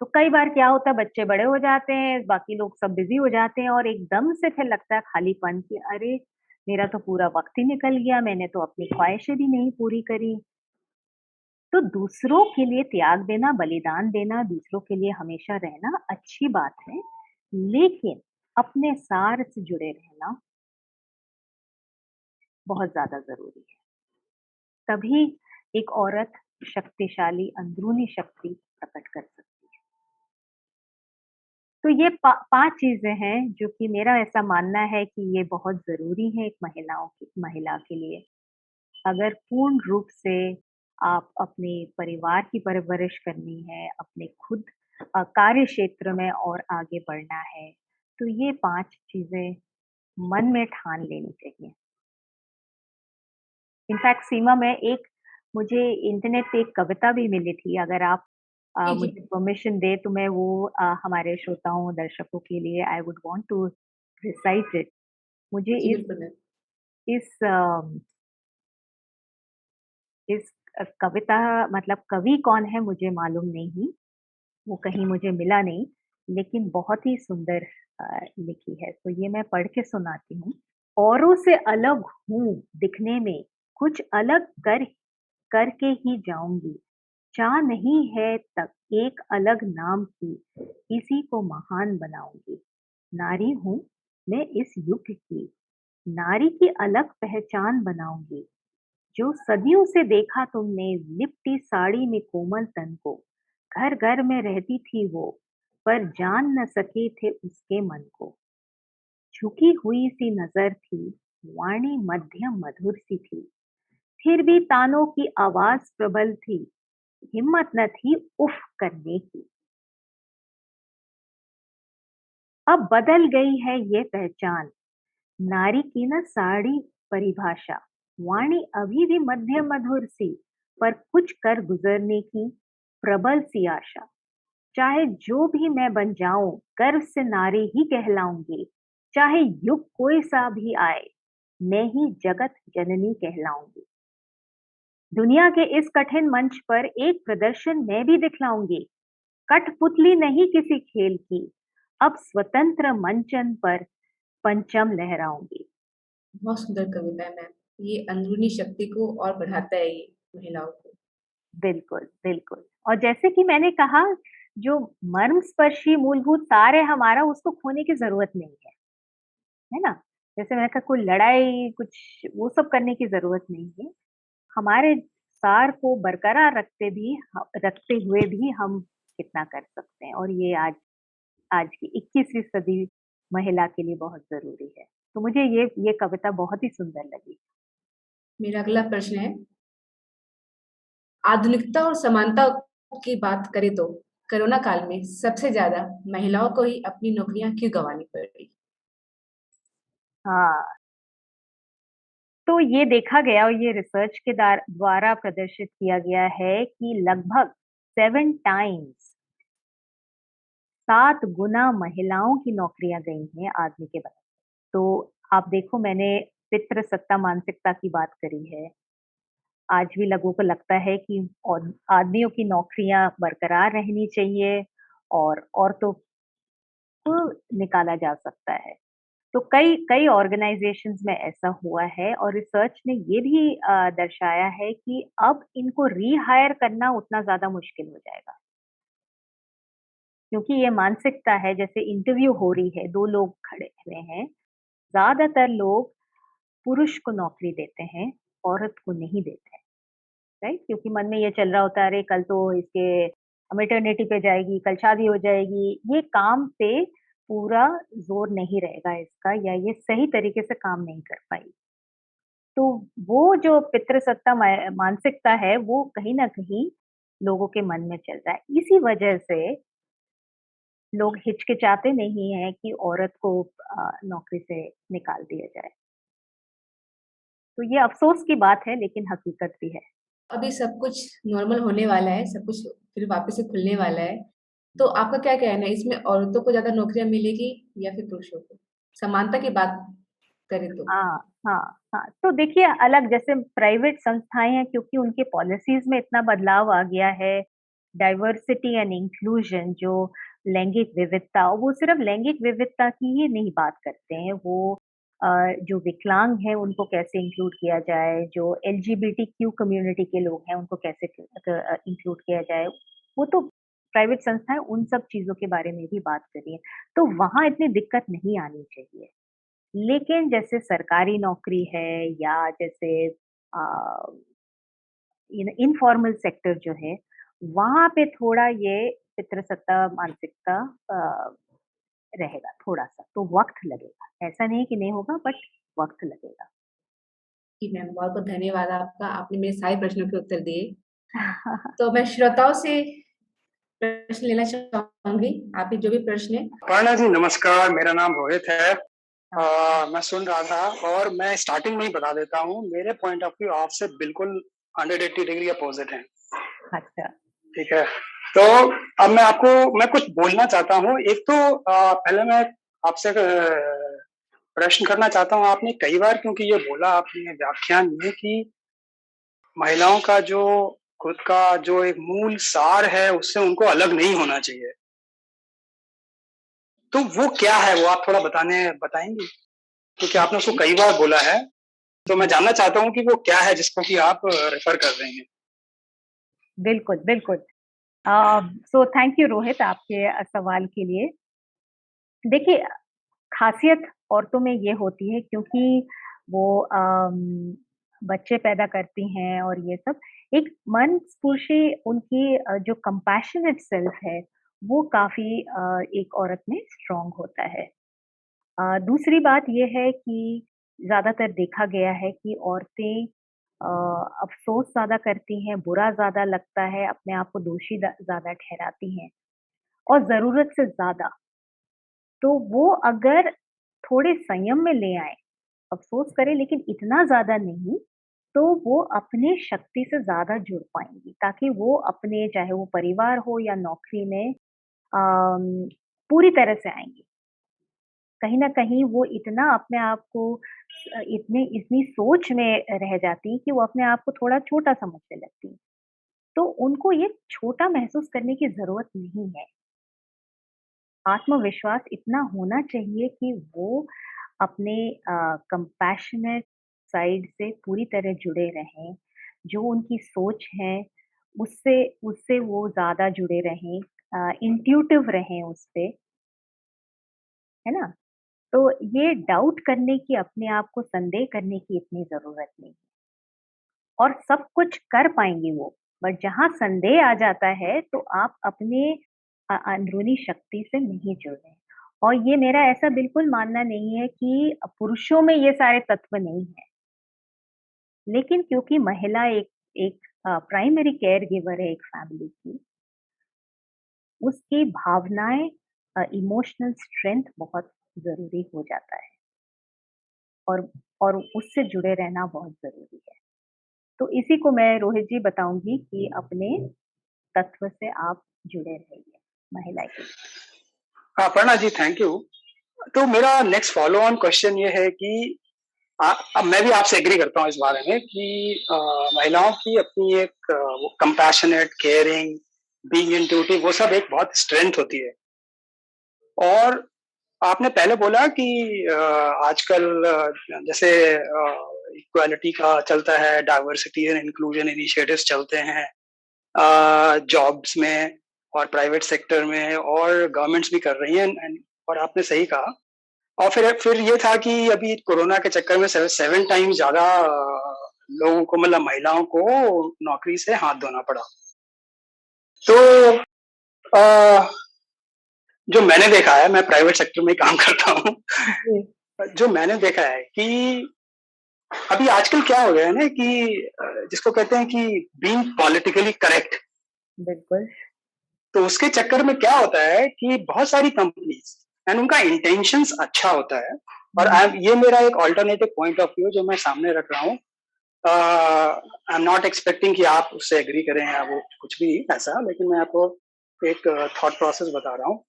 तो कई बार क्या होता है बच्चे बड़े हो जाते हैं, बाकी लोग सब बिज़ी हो जाते हैं और एकदम से फिर लगता है खालीपन कि अरे! मेरा तो पूरा वक़्त ही निकल गया, मैंने तो अपनी ख्वाहिशें भी नहीं पूरी करी। तो दूसरों के लिए त्याग देना, बलिदान देना, दूसरों के लिए हमेशा रहना अच्छी बात है, लेकिन अपने सार से जुड़े रहना बहुत ज़्यादा ज़रूरी है। तभी एक औरत शक्तिशाली अंदरूनी शक्ति प्रकट कर सकती है। तो ये 5 चीज़ें हैं जो कि मेरा ऐसा मानना है कि ये बहुत ज़रूरी है एक महिला के लिए। अगर पूर्ण रूप से आप अपने परिवार की परवरिश करनी है, अपने खुद कार्य क्षेत्र में और आगे बढ़ना है, तो ये 5 चीज़ें मन में ठान लेनी चाहिए। इनफैक्ट सीमा में एक मुझे इंटरनेट पे एक कविता भी मिली थी, अगर आप जी, जी। मुझे परमिशन दें तो मैं वो हमारे श्रोताओं, दर्शकों के लिए I would want to recite it. मुझे जी, इस बिल्कुल मैम। इस इस कविता मतलब कवि कौन है मुझे मालूम नहीं, वो कहीं मुझे मिला नहीं, लेकिन बहुत ही सुंदर लिखी है, तो ये मैं पढ़ के सुनाती हूँ। औरों से अलग हूँ दिखने में, कुछ अलग करके ही जाऊँगी। चाह नहीं है तक एक अलग नाम की, इसी को महान बनाऊँगी। नारी हूँ मैं इस युग की, नारी की अलग पहचान बनाऊँगी। जो सदियों से देखा तुमने लिपटी साड़ी में कोमल तन को, घर घर में रहती थी वो, पर जान न सके थे उसके मन को। झुकी हुई सी नजर थी, वाणी मध्यम मधुर सी थी, फिर भी तानों की आवाज प्रबल थी, हिम्मत न थी उफ करने की। अब बदल गई है ये पहचान, नारी की न साड़ी परिभाषा, वाणी अभी भी मध्यम मधुर सी, पर कुछ कर गुजरने की प्रबल सी आशा। चाहे जो भी मैं बन जाऊं, गर्व से नारी ही कहलाऊंगी। चाहे युग कोई सा भी आए, मैं ही जगत जननी कहलाऊंगी। दुनिया के इस कठिन मंच पर एक प्रदर्शन मैं भी दिखलाऊंगी। कठपुतली नहीं किसी खेल की, अब स्वतंत्र मंचन पर पंचम लहराऊंगी। बहुत सुंदर कविता है मैम। ये अंदरूनी शक्ति को और बढ़ाता है ये महिलाओं को। बिल्कुल, बिल्कुल। और जैसे कि मैंने कहा, जो मर्मस्पर्शी मूलभूत सार है हमारा, उसको खोने की ज़रूरत नहीं है ना? जैसे मैंने कहा कोई लड़ाई, कुछ वो सब करने की ज़रूरत नहीं है। हमारे सार को बरकरार रखते हुए भी हम कितना कर सकते हैं और ये आज आज की 21वीं सदी महिला के लिए बहुत ज़रूरी है। तो मुझे ये कविता बहुत ही सुंदर लगी। मेरा अगला प्रश्न है, आधुनिकता और समानता की बात करें तो कोरोना काल में सबसे ज़्यादा महिलाओं को ही अपनी नौकरियाँ क्यों गँवानी पड़ी? हाँ। तो ये देखा गया और ये रिसर्च के द्वारा प्रदर्शित किया गया है कि लगभग 7 टाइम्स 7 गुना महिलाओं की नौकरियां गई हैं आदमी के बराबर। तो आप देखो मैंने पितृसत्ता मानसिकता की बात करी है। आज भी लोगों को लगता है कि आदमियों की नौकरियां बरकरार रहनी चाहिए और औरतों को निकाला जा सकता है। तो कई कई ऑर्गेनाइजेशंस में ऐसा हुआ है और रिसर्च ने ये भी दर्शाया है कि अब इनको रीहायर करना उतना ज्यादा मुश्किल हो जाएगा क्योंकि ये मानसिकता है जैसे इंटरव्यू हो रही है, दो लोग खड़े हुए हैं, ज्यादातर लोग पुरुष को नौकरी देते हैं, औरत को नहीं देते हैं, राइट? क्योंकि मन में ये चल रहा होता है अरे कल तो इसके मैटरनिटी पे जाएगी, कल शादी हो जाएगी, ये काम पे पूरा जोर नहीं रहेगा इसका या ये सही तरीके से काम नहीं कर पाई। तो वो जो पितृसत्ता मानसिकता है वो कहीं न कहीं लोगों के मन में चल रहा है। इसी वजह से लोग हिचकिचाते नहीं हैं कि औरत को नौकरी से निकाल दिया जाए। तो ये अफ़सोस की बात है लेकिन हकीकत भी है। अभी सब कुछ नॉर्मल होने वाला है, सब कुछ फिर वापस से खुलने वाला है। तो आपका क्या कहना है इसमें औरतों को ज़्यादा नौकरियाँ मिलेगी या फिर पुरुषों को? समानता की बात करें तो? हाँ, हाँ, हाँ। तो देखिए अलग जैसे प्राइवेट संस्थाएँ हैं क्योंकि उनके पॉलिसीज़ में इतना बदलाव आ गया है, डाइवर्सिटी एंड इंक्लूजन जो लैंगिक विविधता वो सिर्फ़ लैंगिक विविधता की ही नहीं बात करते हैं, वो जो विकलांग हैं उनको कैसे इंक्लूड किया जाए, जो एलजीबीटीक्यू कम्युनिटी के लोग हैं उनको कैसे इंक्लूड किया जाए, वो तो प्राइवेट संस्थाएँ उन सब चीज़ों के बारे में भी बात कर रही हैं। तो वहाँ इतनी दिक्कत नहीं आनी चाहिए। लेकिन जैसे सरकारी नौकरी है या जैसे अ, इनफॉर्मल सेक्टर जो है, वहाँ पे थोड़ा ये पितृसत्ता मानसिकता अ, रहेगा थोड़ा-सा, तो वक़्त लगेगा। ऐसा नहीं कि नहीं होगा बट वक़्त लगेगा। जी मैम, बहुत-बहुत धन्यवाद आपका, आपने मेरे सारे प्रश्नों के उत्तर दिए। तो मैं श्रोताओं से प्रश्न लेना चाहूँगी, आपके जो भी प्रश्न हैं। अपर्णा जी नमस्कार, मेरा नाम रोहित है। हाँ, मैं सुन रहा था और मैं स्टार्टिंग में ही बता देता हूँ, मेरे पॉइंट ऑफ व्यू आपसे बिल्कुल 180 डिग्री अपोज़िट हैं, अच्छा। ठीक है? तो अब मैं कुछ बोलना चाहता हूँ। एक तो पहले मैं आपसे प्रश्न करना चाहता हूँ, आपने कई बार क्योंकि ये बोला आपने व्याख्यान में कि महिलाओं का जो खुद का जो एक मूल सार है, उससे उनको अलग नहीं होना चाहिए। तो वो क्या है, वो आप थोड़ा बताएँगी? क्योंकि आपने उसको जी, कई बार बोला है, तो मैं जी। जानना चाहता हूँ कि वो क्या है जिसको कि आप रेफ़र कर रही हैं? बिल्कुल, बिल्कुल। सो थैंक यू रोहित आपके सवाल के लिए। देखिए ख़ासियत औरतों में ये होती है क्योंकि वो बच्चे पैदा करती हैं और ये सब, एक मांसपेशी उनकी जो कंपैशनेट सेल्फ है, वो काफ़ी एक औरत में स्ट्रॉन्ग होता है। दूसरी बात ये है कि ज़्यादातर देखा गया है कि औरतें अफ़सोस ज़्यादा करती हैं, बुरा ज़्यादा लगता है, अपने आप को दोषी ज़्यादा ठहराती हैं और ज़रूरत से ज़्यादा। तो वो अगर थोड़े संयम में ले आएँ, अफ़सोस करें लेकिन इतना ज़्यादा नहीं, तो वो अपनी शक्ति से ज़्यादा जुड़ पाएँगी, ताकि वो अपने चाहे वो परिवार हो या नौकरी में पूरी तरह से आएँगी। कहीं न कहीं वो इतना अपने आप को इतनी सोच में रह जाती कि वो अपने आप को थोड़ा छोटा समझने लगती। तो उनको ये छोटा महसूस करने की ज़रूरत नहीं है। आत्मविश्वास इतना होना चाहिए कि वो अपने कंपैशनेट साइड से पूरी तरह जुड़े रहें, जो उनकी सोच है उससे उससे वो ज़्यादा जुड़े रहें, इंट्यूटिव रहें उसपे, है ना? तो ये डाउट करने की अपने आप को संदेह करने की इतनी ज़रूरत नहीं और सब कुछ कर पाएँगी वो, बट जहाँ संदेह आ जाता है तो आप अपने अंदरूनी शक्ति से नहीं जुड़ रहे हैं। और ये मेरा ऐसा बिल्कुल मानना नहीं है कि पुरुषों में ये सारे तत्व नहीं हैं, लेकिन क्योंकि महिला एक एक प्राइमरी केयर गिवर है एक फैमिली की, उसकी भावनाएँ इमोशनल स्ट्रेंथ बहुत ज़रूरी हो जाता है और और उससे जुड़े रहना बहुत ज़रूरी है। तो इसी को मैं रोहित जी बताऊँगी कि अपने तत्व से आप जुड़े रहिए, महिला के लिए। Aparna ji thank you. तो मेरा नेक्स्ट फ़ॉलो ऑन क्वेश्चन ये है कि अब मैं भी आपसे एग्री करता हूँ इस बारे में कि महिलाओं की अपनी एक वो कंपैशनेट, केयरिंग, बीइंग इंट्यूटिव वो सब एक बहुत स्ट्रेंथ होती है। और आपने पहले बोला कि आजकल जैसे इक्वालिटी का चलता है, डाइवर्सिटी एंड इंक्लूजन इनिशिएटिव्स चलते हैं जॉब्स में और प्राइवेट सेक्टर में और गवर्नमेंट्स भी कर रही हैं और आपने सही कहा। और फिर ये था कि अभी कोरोना के चक्कर में 7 टाइम्स ज़्यादा लोगों को मतलब महिलाओं को नौकरी से हाथ धोना पड़ा। तो अ, जो मैंने देखा है, मैं प्राइवेट सेक्टर में ही काम करता हूँ। जी, जो मैंने देखा है कि अभी आजकल क्या हो गया है ना कि जिसको कहते हैं कि बीइंग पॉलिटिकली करेक्ट, बिल्कुल। तो उसके चक्कर में क्या होता है कि बहुत सारी कंपनीज एंड उनका इंटेंशंस अच्छा होता है, और ये मेरा एक ऑल्टरनेटिव पॉइंट ऑफ व्यू जो मैं सामने रख रहा हूँ। आई एम नॉट एक्सपेक्टिंग कि आप उससे एग्री करें या वो कुछ भी ऐसा, लेकिन मैं आपको एक थॉट प्रोसेस बता रहा हूँ।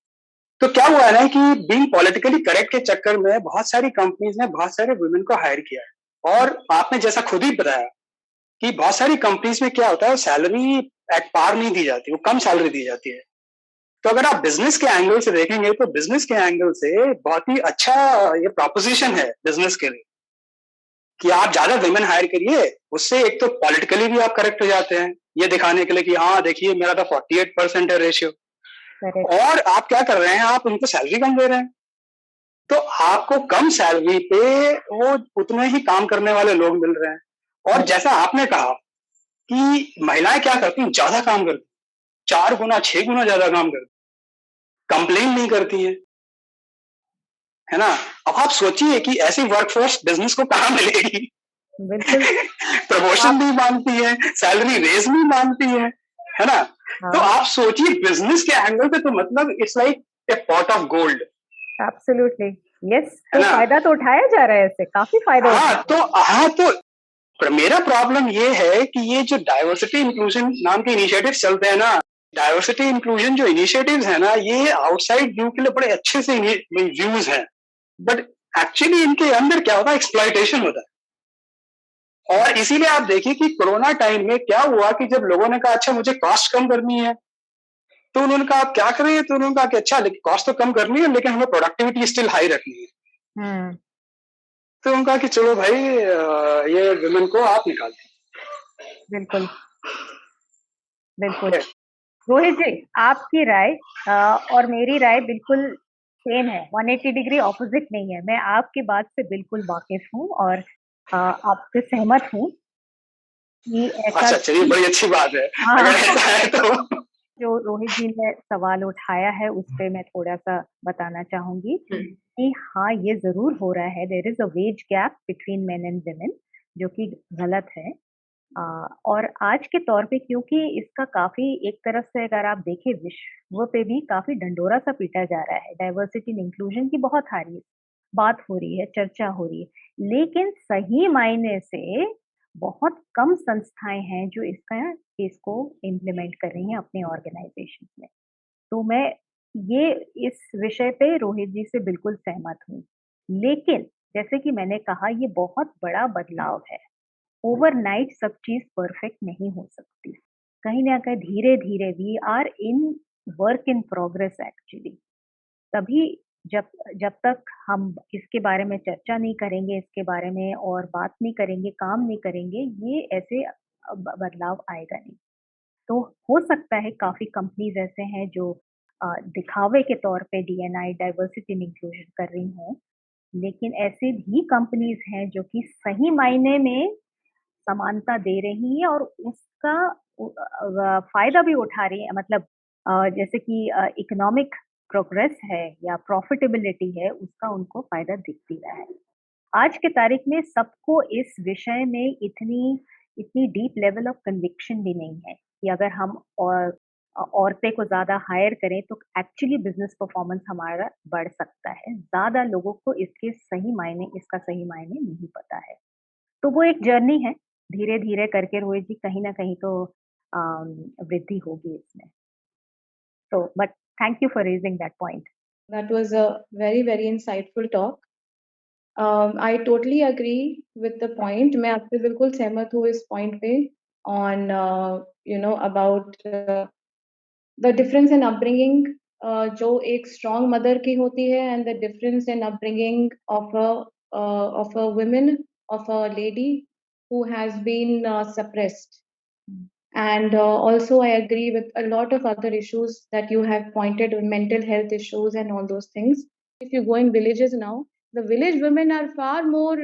तो क्या हुआ है ना कि बीइंग पॉलिटिकली करेक्ट के चक्कर में बहुत सारी कंपनीज ने बहुत सारे वुमेन को हायर किया है, और आपने जैसा खुद ही बताया कि बहुत सारी कंपनीज में क्या होता है, सैलरी एट पार नहीं दी जाती, वो कम सैलरी दी जाती है। तो अगर आप बिजनेस के एंगल से देखेंगे तो बिजनेस के एंगल से बहुत ही अच्छा ये प्रोपोजिशन है बिजनेस के लिए कि आप ज्यादा विमेन हायर करिए। उससे एक तो पॉलिटिकली भी आप करेक्ट हो जाते हैं, ये दिखाने के लिए कि हाँ देखिए मेरा तो 48% है रेशियो, और आप क्या कर रहे हैं, आप उनको सैलरी कम दे रहे हैं। तो आपको कम सैलरी पे वो उतने ही काम करने वाले लोग मिल रहे हैं। और जैसा आपने कहा कि महिलाएं क्या करती हैं, ज्यादा काम करती, 4 गुना 6 गुना ज्यादा काम करती, कंप्लेन नहीं करती है ना। अब आप सोचिए कि ऐसी वर्कफोर्स बिजनेस को कहाँ मिलेगी। बिल्कुल। प्रमोशन नहीं मांगती है, सैलरी रेज नहीं मांगती है ना। तो आप सोचिए बिजनेस के एंगल पे तो मतलब it's like a pot of gold. Absolutely yes. तो फायदा तो उठाया जा रहा है इससे, काफी फायदा। हाँ तो मेरा प्रॉब्लम ये है कि ये जो डाइवर्सिटी इंक्लूजन नाम के इनिशिएटिव चलते हैं ना, डाइवर्सिटी इंक्लूजन जो इनिशिएटिव्स है ना, ये आउटसाइड व्यू के लिए बड़े अच्छे से व्यूज हैं, बट एक्चुअली इनके अंदर क्या होता है, एक्सप्लॉयटेशन होता है। और इसीलिए आप देखिए कि कोरोना टाइम में क्या हुआ कि जब लोगों ने कहा अच्छा मुझे कॉस्ट कम करनी है, तो उन्होंने कहा आप क्या करें, तो उन्होंने कहा कि अच्छा लेकिन कॉस्ट तो कम करनी है लेकिन हमें प्रोडक्टिविटी स्टिल हाई रखनी है। तो उन्होंने कहा कि चलो भाई ये विमेन को आप निकाल दें। बिल्कुल बिल्कुल। रोहित जी, आपकी राय और मेरी राय बिल्कुल सेम है, 180 डिग्री ऑपोजिट नहीं है। मैं आपकी बात से बिल्कुल वाकिफ हूँ और आपसे सहमत हूँ कि ऐसा। अच्छा चलिए, बड़ी अच्छी बात है अगर ऐसा है तो। जो रोहित जी ने सवाल उठाया है उस पे मैं थोड़ा सा बताना चाहूंगी कि हाँ ये जरूर हो रहा है, there is a wage gap between men and women, जो कि गलत है। और आज के तौर पे क्योंकि इसका काफी एक तरफ से अगर आप देखें विश्व पे भी काफी डंडोरा सा पीटा जा रहा है, डाइवर्सिटी एंड इंक्लूजन की बहुत सारी बात हो रही है, चर्चा हो रही है, लेकिन सही मायने से बहुत कम संस्थाएं हैं जो इसको इम्प्लीमेंट कर रही हैं अपने ऑर्गेनाइजेशन में। तो मैं ये इस विषय पे रोहित जी से बिल्कुल सहमत हूँ, लेकिन जैसे कि मैंने कहा ये बहुत बड़ा बदलाव है, ओवरनाइट सब चीज परफेक्ट नहीं हो सकती, कहीं ना कहीं धीरे धीरे we are in work in progress actually. तभी जब जब तक हम इसके बारे में चर्चा नहीं करेंगे, इसके बारे में और बात नहीं करेंगे, काम नहीं करेंगे, ये ऐसे बदलाव आएगा नहीं। तो हो सकता है काफी कंपनीज ऐसे हैं जो दिखावे के तौर पे डीएनआई डाइवर्सिटी एंड इंक्लूजन कर रही हों, लेकिन ऐसे भी कंपनीज हैं जो कि सही मायने में समानता दे रही है और उसका फायदा भी उठा रही है। मतलब जैसे कि इकोनॉमिक प्रोग्रेस है या प्रॉफिटेबिलिटी है, उसका उनको फायदा दिख भी रहा है। आज के तारीख में सबको इस विषय में इतनी इतनी डीप लेवल ऑफ कन्विक्शन भी नहीं है कि अगर हम और औरतें को ज्यादा हायर करें तो एक्चुअली बिजनेस परफॉर्मेंस हमारा बढ़ सकता है। ज्यादा लोगों को इसका सही मायने नहीं पता है। तो वो एक जर्नी है, धीरे धीरे करके रोहित जी कहीं ना कहीं तो वृद्धि होगी इसमें। तो but thank you for raising that point. That was a very, very insightful talk. I totally agree with the point. मैं आपसे बिल्कुल सहमत हूँ इस point पे on about the difference in upbringing जो एक strong mother की होती है and the difference in upbringing of a woman, of a lady who has been suppressed. And also I agree with a lot of other issues that you have pointed, mental health issues and all those things. If you go in villages now, the village women are far more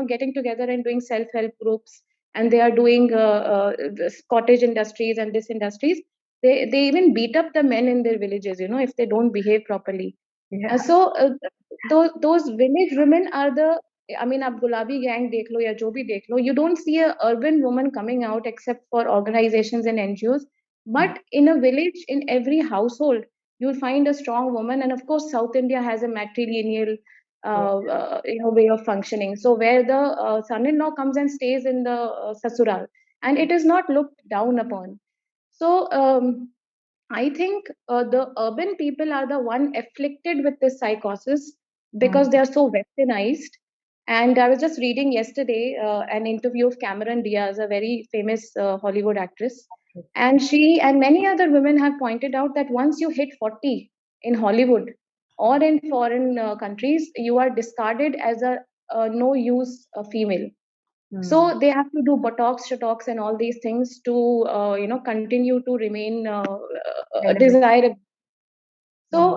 getting together and doing self-help groups, and they are doing cottage industries and this industries. They even beat up the men in their villages, if they don't behave properly. So those village women are the, I mean, आप गुलाबी gang देख लो या जो भी देख लो, you don't see a urban woman coming out except for organizations and NGOs. But in a village, in every household, you'll find a strong woman. And of course, South India has a matrilineal way of functioning. So where the son-in-law comes and stays in the sasural, and it is not looked down upon. So I think the urban people are the one afflicted with this psychosis because they are so westernized. And I was just reading yesterday an interview of Cameron Diaz, a very famous Hollywood actress, and she and many other women have pointed out that once you hit 40 in Hollywood or in foreign countries, you are discarded as a no use female. So they have to do botox, shotox, and all these things to continue to remain desirable. So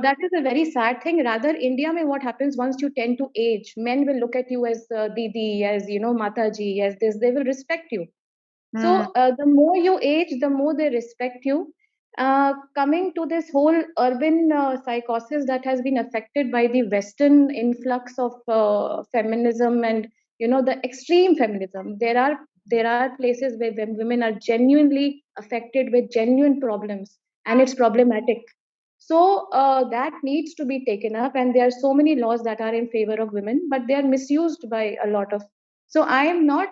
that is a very sad thing. Rather, India, mein what happens once you tend to age, men will look at you as Didi, as Mataji, as this. They will respect you. So the more you age, the more they respect you. Coming to this whole urban psychosis that has been affected by the Western influx of feminism and the extreme feminism, there are places where women are genuinely affected with genuine problems, and it's problematic. So that needs to be taken up, and there are so many laws that are in favor of women, but they are misused by a lot of. So I am not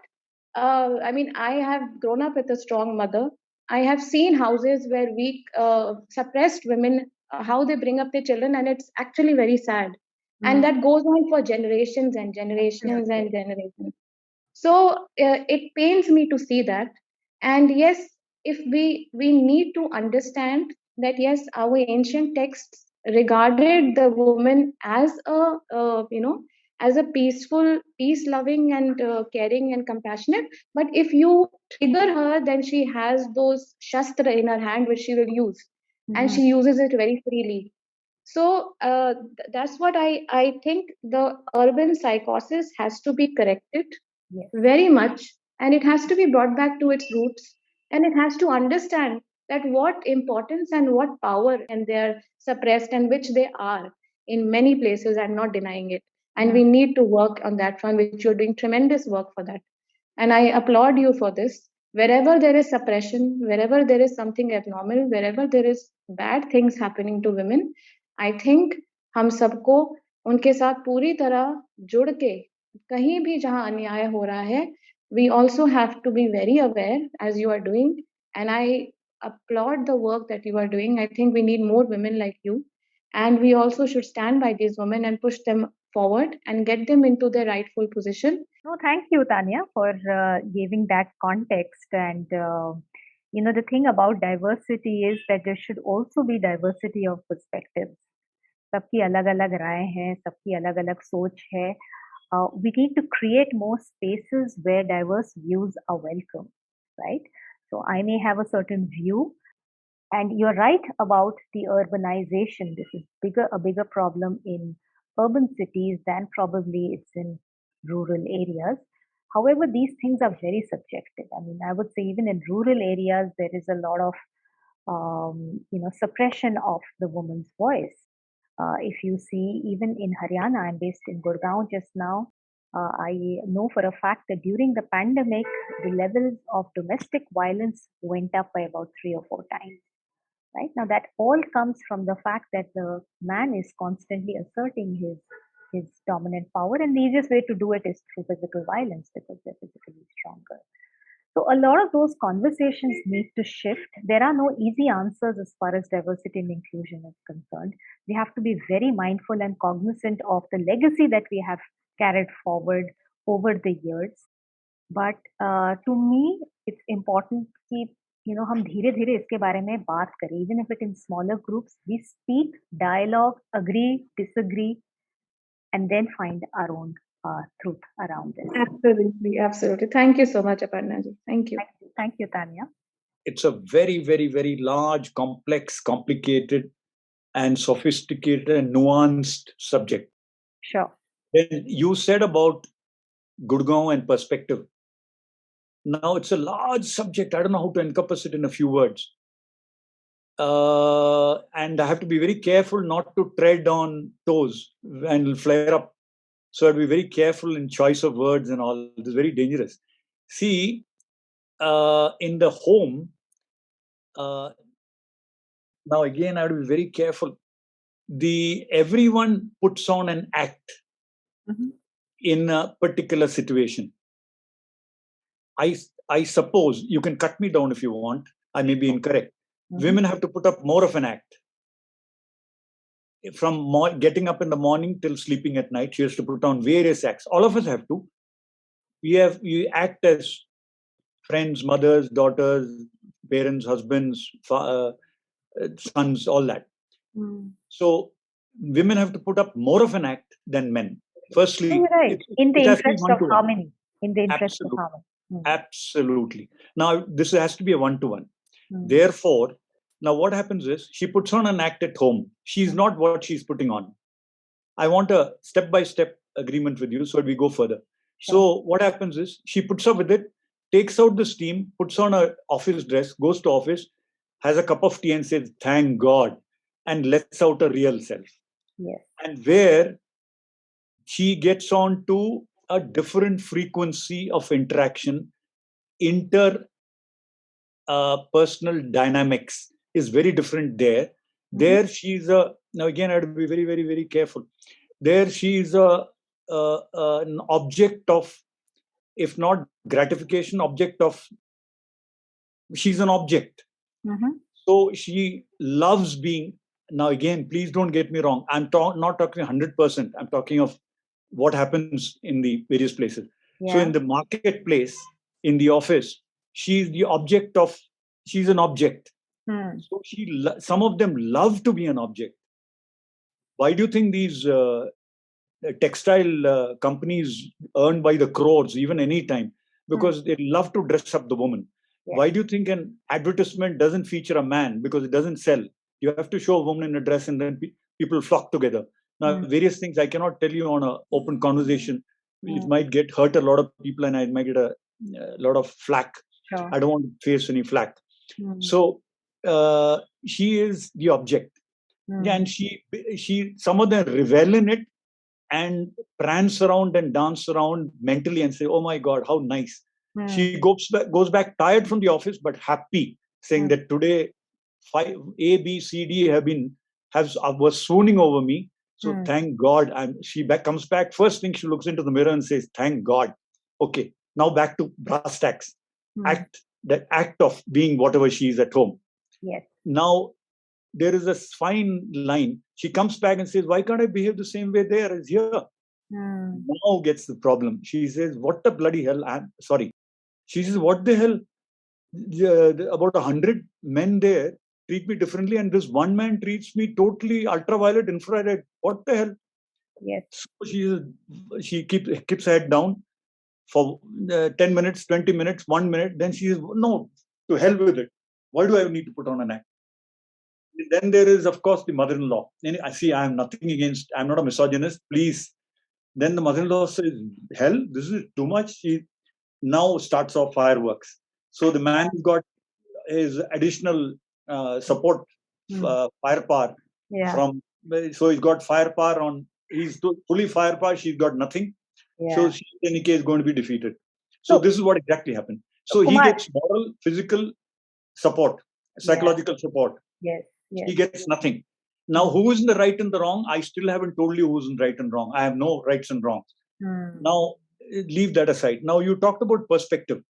I have grown up with a strong mother. I have seen houses where weak, suppressed women, how they bring up their children, and it's actually very sad. And that goes on for generations and generations and generations. So it pains me to see that. And yes, if we need to understand that yes, our ancient texts regarded the woman as a as a peaceful, peace loving and caring and compassionate. But if you trigger her, then she has those shastra in her hand which she will use, and she uses it very freely. So that's what I think. The urban psychosis has to be corrected very much, and it has to be brought back to its roots, and it has to understand that what importance and what power and they are suppressed, and which they are in many places. I'm not denying it, and we need to work on that front, which you're doing tremendous work for that, and I applaud you for this. Wherever there is suppression, wherever there is something abnormal, wherever there is bad things happening to women, I think हम सबको उनके साथ पूरी तरह जुड़ के कहीं भी जहां अन्याय हो रहा है, we also have to be very aware as you are doing, and I applaud the work that you are doing. I think we need more women like you, and we also should stand by these women and push them forward and get them into their rightful position. No, thank you, Tanya, for giving that context. And the thing about diversity is that there should also be diversity of perspectives. सबकी अलग-अलग राय हैं, सबकी अलग-अलग सोच है. We need to create more spaces where diverse views are welcome, right? So I may have a certain view, and you're right about the urbanization. This is a bigger problem in urban cities than probably it's in rural areas. However, these things are very subjective. I mean, I would say even in rural areas, there is a lot of suppression of the woman's voice. If you see, even in Haryana, I'm based in Gurgaon just now. I know for a fact that during the pandemic, the levels of domestic violence went up by about 3 or 4 times. Right now, that all comes from the fact that the man is constantly asserting his dominant power, and the easiest way to do it is through physical violence because they're physically stronger. So a lot of those conversations need to shift. There are no easy answers as far as diversity and inclusion is concerned. We have to be very mindful and cognizant of the legacy that we have carried forward over the years. But to me, it's important कि हम धीरे-धीरे इसके बारे में बात करें. Even if it in smaller groups, we speak, dialogue, agree, disagree, and then find our own truth around this. Absolutely, absolutely. Thank you so much, Aparna ji. Thank you. Thank you, Tanya. It's a very, very, very large, complex, complicated, and sophisticated and nuanced subject. Sure. Then you said about Gurgaon and perspective. Now it's a large subject. I don't know how to encompass it in a few words. And I have to be very careful not to tread on toes and flare up. So I'd be very careful in choice of words and all. This is very dangerous. See, in the home, now again, I have to be very careful. Everyone puts on an act in a particular situation. I suppose, you can cut me down if you want, I may be incorrect. Women have to put up more of an act. From getting up in the morning till sleeping at night, she has to put on various acts. All of us have to. We act as friends, mothers, daughters, parents, husbands, sons, all that. So women have to put up more of an act than men. Firstly, you're right. In the interest of harmony. In the interest of harmony. Absolutely. Now, this has to be a one-to-one. Therefore, now what happens is, she puts on an act at home. She's not what she's putting on. I want a step-by-step agreement with you so that we go further. So what happens is, she puts up with it, takes out the steam, puts on her office dress, goes to office, has a cup of tea and says, thank God, and lets out her real self. Yes. And where she gets on to a different frequency of interaction, personal dynamics is very different there. There she's now again, I have to be very, very, very careful. There she is an object of, if not gratification, she's an object. So she loves being, now again, please don't get me wrong, I'm not talking 100%, I'm talking of what happens in the various places. So in the marketplace, in the office, she's an object. So some of them love to be an object. Why do you think these textile companies earn by the crores, even any time? Because they love to dress up the woman. Why do you think an advertisement doesn't feature a man? Because it doesn't sell. You have to show a woman in a dress and then people flock together. Now, various things I cannot tell you on an open conversation. It might get hurt a lot of people and I might get a lot of flack. I don't want to face any flack. So she is the object. And some of them revel in it and prance around and dance around mentally and say, oh my God, how nice. She goes back tired from the office, but happy, saying that today A, B, C, D was swooning over me. So thank God. She comes back. First thing, she looks into the mirror and says, thank God. Okay, now back to brass tacks. That act of being whatever she is at home. Yes. Now, there is a fine line. She comes back and says, why can't I behave the same way there as here? Now gets the problem. She says, what the bloody hell? Sorry. She says, what the hell? About 100 men there treat me differently, and this one man treats me totally ultraviolet, infrared. What the hell? Yes. So she keeps her head down for 10 minutes, 20 minutes, 1 minute. Then she says, no, to hell with it. Why do I need to put on an act? Then there is, of course, the mother-in-law. And I see, I'm nothing against, I'm not a misogynist, please. Then the mother-in-law says, hell, this is too much. She now starts off fireworks. So the man has got his additional support, firepower so he's got firepower on, he's fully firepower, she's got nothing. So she, in any case, is going to be defeated. So this is what exactly happened. So he gets moral, physical support, psychological support. Yes. He gets nothing. Now, who is in the right and the wrong? I still haven't told you who's in right and wrong. I have no rights and wrongs. Now, leave that aside. Now, you talked about perspective.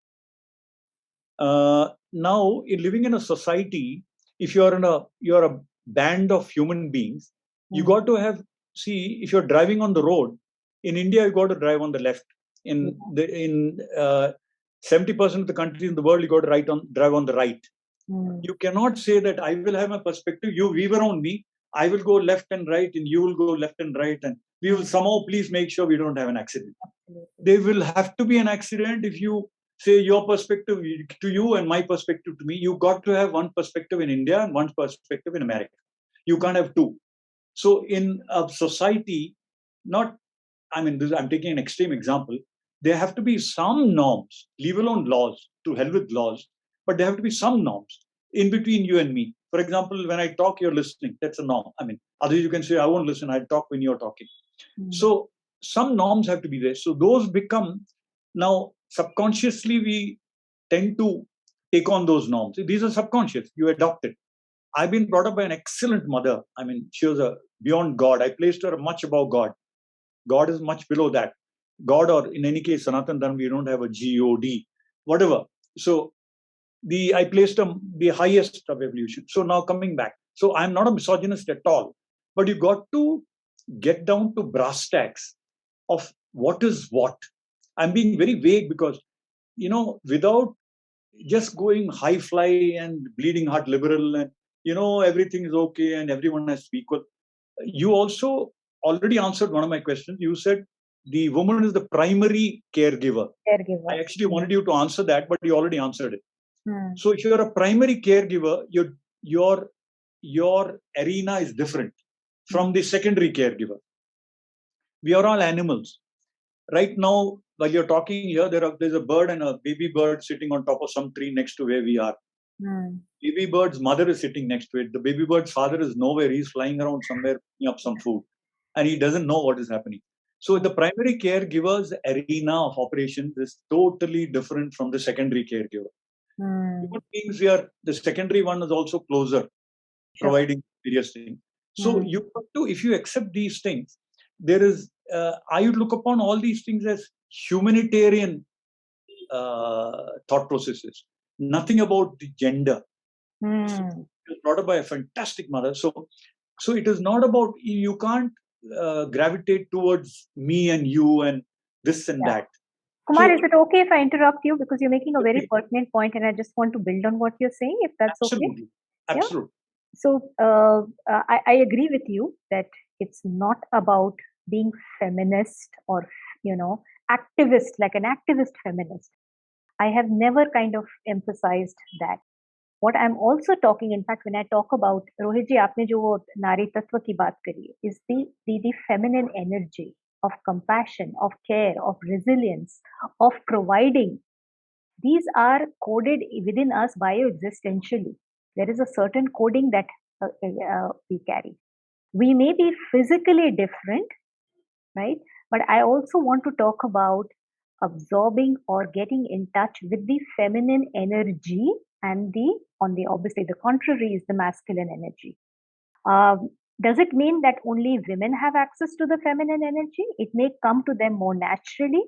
Now, in living in a society, if you're a band of human beings, you got to have, if you're driving on the road, in India, you got to drive on the left. In 70% of the countries in the world, you got to drive on the right. You cannot say that I will have my perspective, you weave around me, I will go left and right, and you will go left and right, and we will somehow please make sure we don't have an accident. There will have to be an accident if you say your perspective to you and my perspective to me. You got to have one perspective in India and one perspective in America. You can't have two. So in a society, I'm taking an extreme example. There have to be some norms, leave alone laws, to hell with laws, but there have to be some norms in between you and me. For example, when I talk, you're listening. That's a norm. Otherwise you can say, I won't listen. I'll talk when you're talking. So some norms have to be there. So those become, now subconsciously we tend to take on those norms. These are subconscious. You adopt it. I've been brought up by an excellent mother. I mean, she was beyond God. I placed her much above God. God is much below that. God, or in any case, Sanatan Dharma, we don't have a G-O-D, whatever. So I placed the highest of evolution. So now coming back. So I'm not a misogynist at all. But you got to get down to brass tacks of what is what. I'm being very vague because, without just going high fly and bleeding heart liberal and, everything is okay and everyone has to be equal. You also already answered one of my questions. You said the woman is the primary caregiver. I actually wanted you to answer that, but you already answered it. So if you're a primary caregiver, your arena is different from the secondary caregiver. We are all animals. Right now, while you're talking here, there's a bird and a baby bird sitting on top of some tree next to where we are. Baby bird's mother is sitting next to it. The baby bird's father is nowhere. He's flying around somewhere picking up some food. And he doesn't know what is happening. So the primary caregiver's arena of operations is totally different from the secondary caregiver. Human beings, the secondary one is also closer, providing various things. So you have to, if you accept these things, there is, I would look upon all these things as humanitarian thought processes. Nothing about the gender. So it was brought up by a fantastic mother. So it is not about, you can't gravitate towards me and you and this and that. Kumar, is it okay if I interrupt you? Because you're making a very pertinent point and I just want to build on what you're saying, if that's absolutely. Okay. Absolutely. Yeah? So I agree with you that it's not about being feminist or, activist, like an activist feminist. I have never kind of emphasized that. What I'm also talking, in fact, when I talk about, Rohit ji, aapne jo wo nari tattva ki baat kari, is the feminine energy of compassion, of care, of resilience, of providing. These are coded within us bioexistentially. There is a certain coding that we carry. We may be physically different, right? But I also want to talk about absorbing or getting in touch with the feminine energy, and obviously the contrary is the masculine energy. Does it mean that only women have access to the feminine energy? It may come to them more naturally,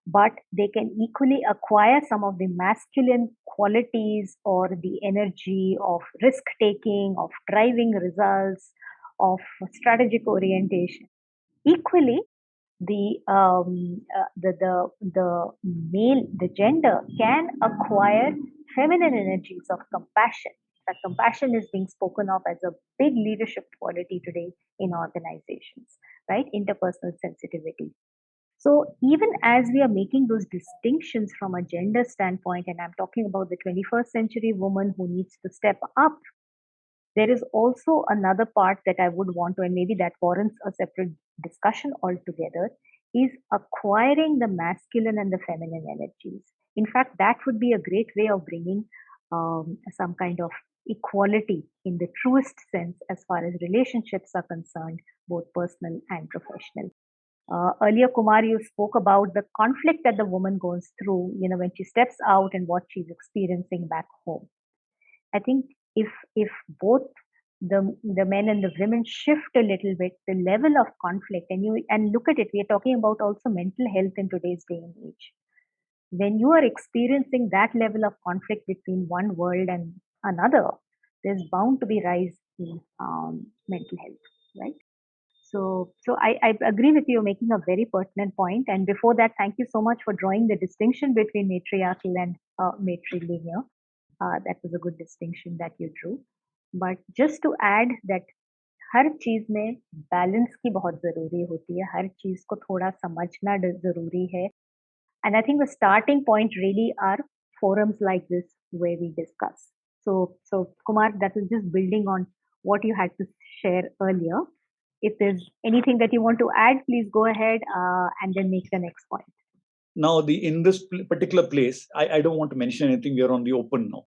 but they can equally acquire some of the masculine qualities or the energy of risk taking, of driving results, of strategic orientation. Equally, the male, the gender can acquire feminine energies of compassion. That compassion is being spoken of as a big leadership quality today in organizations, right? Interpersonal sensitivity. So even as we are making those distinctions from a gender standpoint, and I'm talking about the 21st century woman who needs to step up, there is also another part that I would want to, and maybe that warrants a separate discussion altogether, is acquiring the masculine and the feminine energies. In fact, that would be a great way of bringing some kind of equality in the truest sense as far as relationships are concerned, both personal and professional. Earlier, Kumar, you spoke about the conflict that the woman goes through, when she steps out and what she's experiencing back home. I think if both the men and the women shift a little bit the level of conflict, and look at it, we are talking about also mental health in today's day and age. When you are experiencing that level of conflict between one world and another, there's bound to be rise in mental health, right? So I agree with you, making a very pertinent point. And before that, thank you so much for drawing the distinction between matriarchal and matrilineal. That was a good distinction that you drew. But just to add that हर चीज में balance की बहुत जरूरी होती है, हर चीज को थोड़ा समझना जरूरी है. And I think the starting point really are forums like this where we discuss. So Kumar, that was just building on what you had to share earlier. If there's anything that you want to add, please go ahead and then make the next point. Now, in this particular place, I don't want to mention anything. We are on the open now.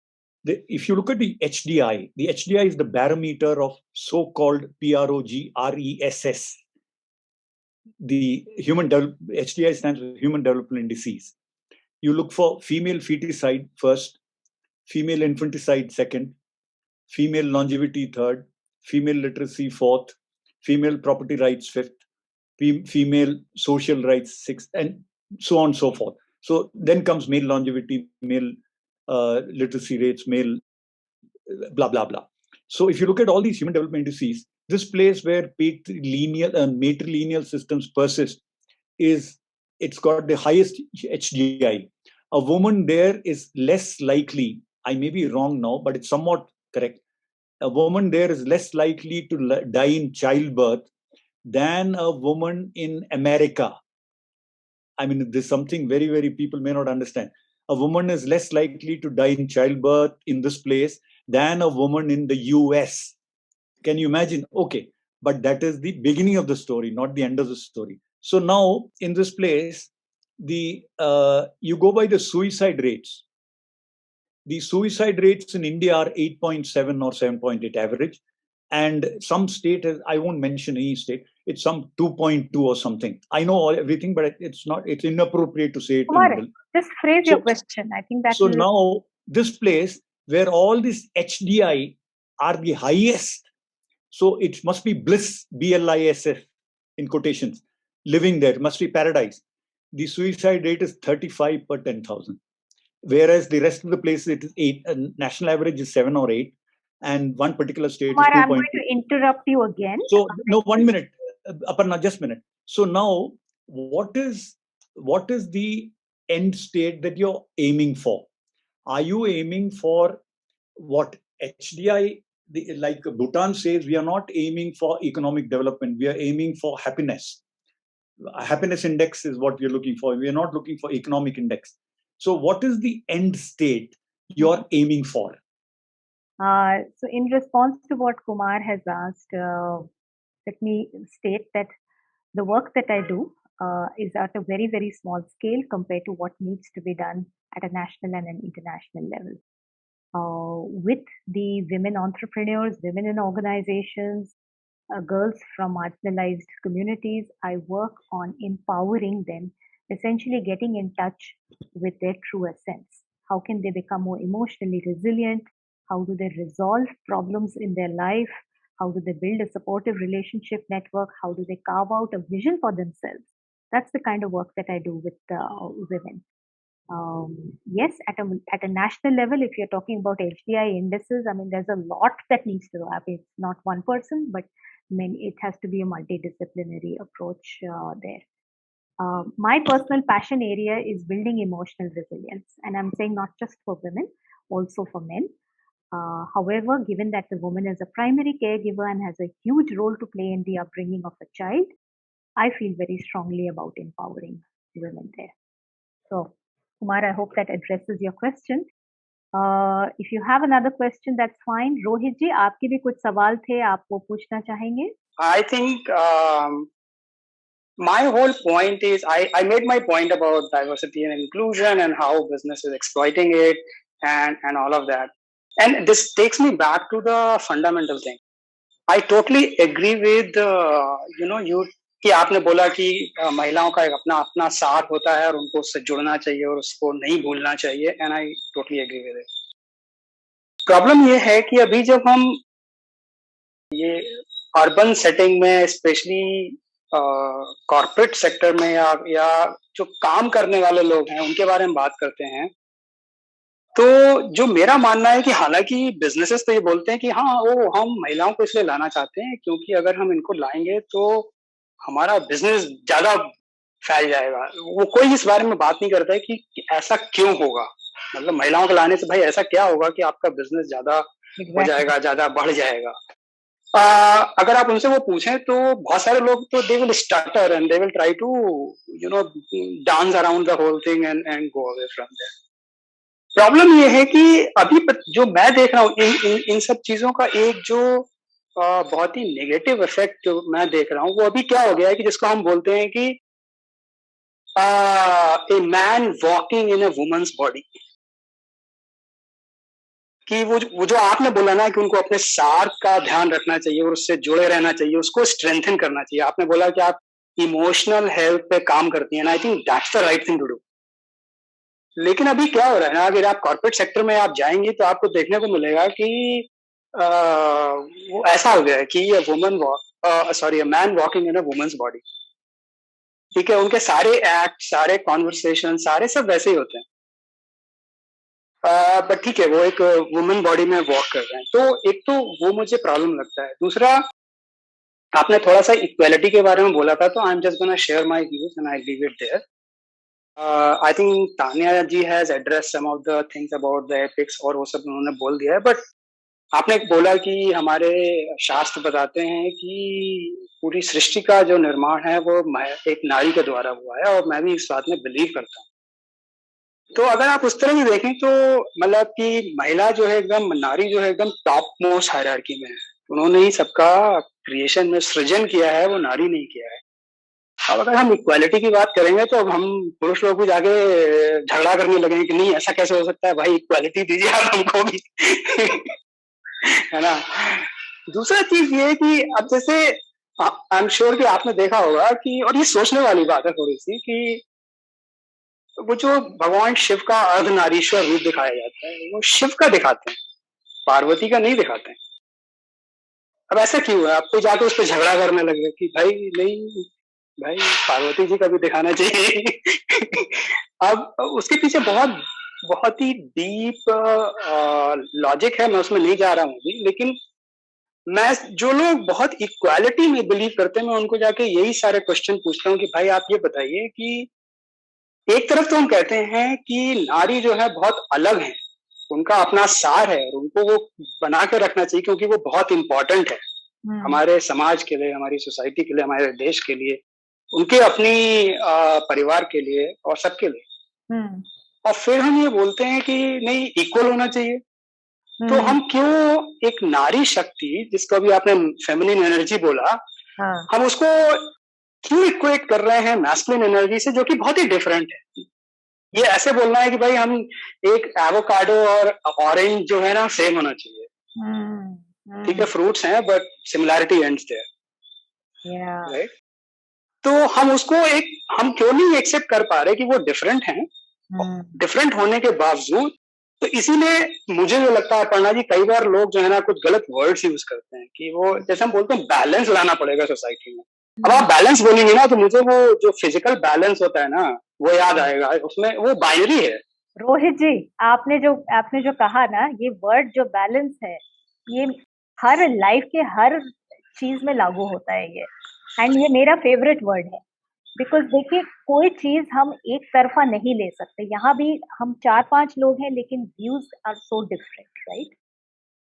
If you look at the HDI is the barometer of so-called PROGRESS. The HDI stands for Human Development Indices. You look for female feticide first, female infanticide second, female longevity third, female literacy fourth, female property rights fifth, female social rights sixth, and so on and so forth. So then comes male longevity, male literacy rates, male blah, blah, blah. So if you look at all these human development indices, this place where matrilineal systems persist it's got the highest HDI. A woman there is less likely, I may be wrong now, but it's somewhat correct. A woman there is less likely to die in childbirth than a woman in America. I mean, there's something very, very people may not understand. A woman is less likely to die in childbirth in this place than a woman in the US. Can you imagine? Okay, but that is the beginning of the story, not the end of the story. So now in this place, you go by the suicide rates. The suicide rates in India are 8.7 or 7.8 average. And some state, I won't mention any state, it's some 2.2 or something. I know everything, but it's inappropriate to say it. Kumar, just phrase your question. I think that. So now this place where all these HDI are the highest, so it must be bliss, BLISS in quotations, living there, it must be paradise. The suicide rate is 35 per 10,000. Whereas the rest of the places, it is 8, national average is 7 or 8. And one particular state Kumar, is 2.2. I'm going to interrupt you again. So, no, 1 minute. Aparna, just a minute. So now, what is the end state that you're aiming for? Are you aiming for what HDI, like Bhutan says, we are not aiming for economic development. We are aiming for happiness. A happiness index is what we are looking for. We are not looking for economic index. So what is the end state you're aiming for? So in response to what Kumar has asked, let me state that the work that I do is at a very, very small scale compared to what needs to be done at a national and an international level. With the women entrepreneurs, women in organizations, girls from marginalized communities, I work on empowering them, essentially getting in touch with their true essence. How can they become more emotionally resilient? How do they resolve problems in their life? How do they build a supportive relationship network? How do they carve out a vision for themselves? That's the kind of work that I do with women. Yes, at a national level, if you're talking about HDI indices, I mean, there's a lot that needs to happen. It's not one person, but it has to be a multidisciplinary approach there. My personal passion area is building emotional resilience, and I'm saying not just for women, also for men. However, given that the woman is a primary caregiver and has a huge role to play in the upbringing of a child, I feel very strongly about empowering women there. So, Kumar, I hope that addresses your question. If you have another question, that's fine. Rohit ji, आपके भी कुछ सवाल थे, आप वो पूछना चाहेंगे? I think my whole point is I made my point about diversity and inclusion and how business is exploiting it and all of that. And this takes me back to the fundamental thing. I totally agree with you कि आपने बोला कि महिलाओं का एक अपना अपना साथ होता है और उनको उससे जुड़ना चाहिए और उसको नहीं भूलना चाहिए, and I totally agree with it. Problem ये है कि अभी जब हम ये अर्बन सेटिंग में स्पेशली कॉर्पोरेट सेक्टर में या जो काम करने वाले लोग हैं उनके बारे में बात करते हैं, तो जो मेरा मानना है कि हालांकि बिजनेसेस तो ये बोलते हैं कि हाँ वो हम महिलाओं को इसलिए लाना चाहते हैं क्योंकि अगर हम इनको लाएंगे तो हमारा बिजनेस ज्यादा फैल जाएगा. वो कोई इस बारे में बात नहीं करता है कि ऐसा क्यों होगा. मतलब महिलाओं को लाने से भाई ऐसा क्या होगा कि आपका बिजनेस ज्यादा हो जाएगा, ज्यादा बढ़ जाएगा. अगर आप उनसे वो पूछें तो बहुत सारे लोग तो they will stutter and they will try to dance around the whole thing and go away from there. Problem ये है कि अभी जो मैं देख रहा हूँ इन सब चीजों का एक जो बहुत ही नेगेटिव इफेक्ट जो मैं देख रहा हूँ वो अभी क्या हो गया है कि जिसको हम बोलते हैं कि a man walking in a women's body. कि वो जो आपने बोला ना कि उनको अपने सार का ध्यान रखना चाहिए और उससे जुड़े रहना चाहिए, उसको स्ट्रेंथन करना चाहिए. आपने बोला कि आप इमोशनल हेल्थ पे काम करती हैं, I think that's the right thing to do. लेकिन अभी क्या हो रहा है ना, अगर आप कॉर्पोरेट सेक्टर में आप जाएंगे तो आपको देखने को मिलेगा कि वो ऐसा हो गया है कि a man walking in a women's body. ठीक है, उनके सारे एक्ट, सारे कॉन्वर्सेशन, सारे सब वैसे ही होते हैं। बट ठीक है, वो एक वुमन बॉडी में वॉक कर रहे हैं, तो एक तो वो मुझे प्रॉब्लम लगता है। दूसरा, आपने थोड़ा सा इक्वालिटी के बारे में बोला था, तो I am just gonna share my views and I leave it there. I think Tania ji has address some of the things about the epics, और वो सब उन्होंने बोल दिया है। बट आपने बोला कि हमारे शास्त्र बताते हैं कि पूरी सृष्टि का जो निर्माण है वो एक नारी के द्वारा हुआ है, और मैं भी इस बात में बिलीव करता हूँ। तो अगर आप उस तरह से देखें तो मतलब कि महिला जो है एकदम, नारी जो है एकदम टॉप मोस्ट हायरार्की में है। उन्होंने ही सबका क्रिएशन में सृजन किया है, वो नारी नहीं किया है। अब अगर हम इक्वालिटी की बात करेंगे तो अब हम पुरुष लोग भी जाके झगड़ा करने लगेंगे कि नहीं ऐसा कैसे हो सकता है, भाई इक्वालिटी दीजिए आप हमको भी। है ना। दूसरा चीज ये है कि अब जैसे आई एम श्योर कि आपने देखा होगा कि, और ये सोचने वाली बात है थोड़ी सी, कि वो जो भगवान शिव का अर्धनारीश्वर रूप दिखाया जाता है, वो शिव का दिखाते हैं, पार्वती का नहीं दिखाते हैं। अब ऐसा क्यों है? आपको जाके उस पर झगड़ा करने लगे कि भाई नहीं, भाई पार्वती जी का भी दिखाना चाहिए। अब उसके पीछे बहुत बहुत ही डीप लॉजिक है, मैं उसमें नहीं जा रहा हूँ अभी। लेकिन मैं, जो लोग बहुत इक्वालिटी में बिलीव करते हैं, मैं उनको जाके यही सारे क्वेश्चन पूछता हूँ कि भाई आप ये बताइए कि एक तरफ तो हम कहते हैं कि नारी जो है बहुत अलग है, उनका अपना सार है, और उनको वो बना के रखना चाहिए क्योंकि वो बहुत इंपॉर्टेंट है हमारे समाज के लिए, हमारी सोसाइटी के लिए, हमारे देश के लिए, उनके अपनी परिवार के लिए और सबके लिए। और फिर हम ये बोलते हैं कि नहीं, इक्वल होना चाहिए। तो हम क्यों एक नारी शक्ति, जिसको अभी आपने फेमिनिन एनर्जी बोला, हम उसको क्यों इक्वेट कर रहे हैं मैस्कुलिन एनर्जी से, जो कि बहुत ही डिफरेंट है। ये ऐसे बोलना है कि भाई हम एक एवोकाडो और ऑरेंज जो है ना सेम होना चाहिए। ठीक है, फ्रूट्स हैं but similarity ends there, right. तो हम उसको हम क्यों नहीं एक्सेप्ट कर पा रहे कि वो डिफरेंट हैं, डिफरेंट होने के बावजूद। तो इसीलिए मुझे जो लगता है अपर्णा जी, कई बार लोग जो है ना कुछ गलत वर्ड्स यूज करते हैं कि वो, जैसे हम बोलते हैं, बैलेंस लाना पड़ेगा सोसाइटी में। अब आप बैलेंस बोलेंगे ना तो मुझे वो जो फिजिकल बैलेंस होता है ना वो याद आएगा, उसमें वो बाइनरी है। रोहित जी, आपने जो कहा ना, ये वर्ड जो बैलेंस है, ये हर लाइफ के हर चीज में लागू होता है ये, एंड ये मेरा फेवरेट वर्ड है। बिकॉज देखिए, कोई चीज हम एक तरफा नहीं ले सकते। यहाँ भी हम 4-5 लोग हैं, लेकिन views are so different, right?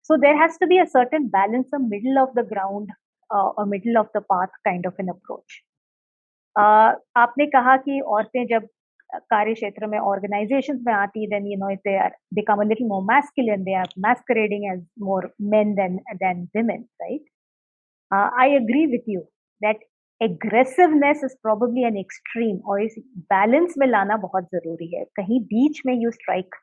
So there has to be a certain balance, a middle of the ground, or middle of the path kind of an approach. आपने कहा कि औरतें जब कार्य क्षेत्र में, ऑर्गेनाइजेशंस में आती, then they become a little more masculine, they are masquerading as more men than women, right? I agree with you that aggressiveness is probably an extreme, और इस balance में लाना बहुत जरूरी है। कहीं बीच में you strike,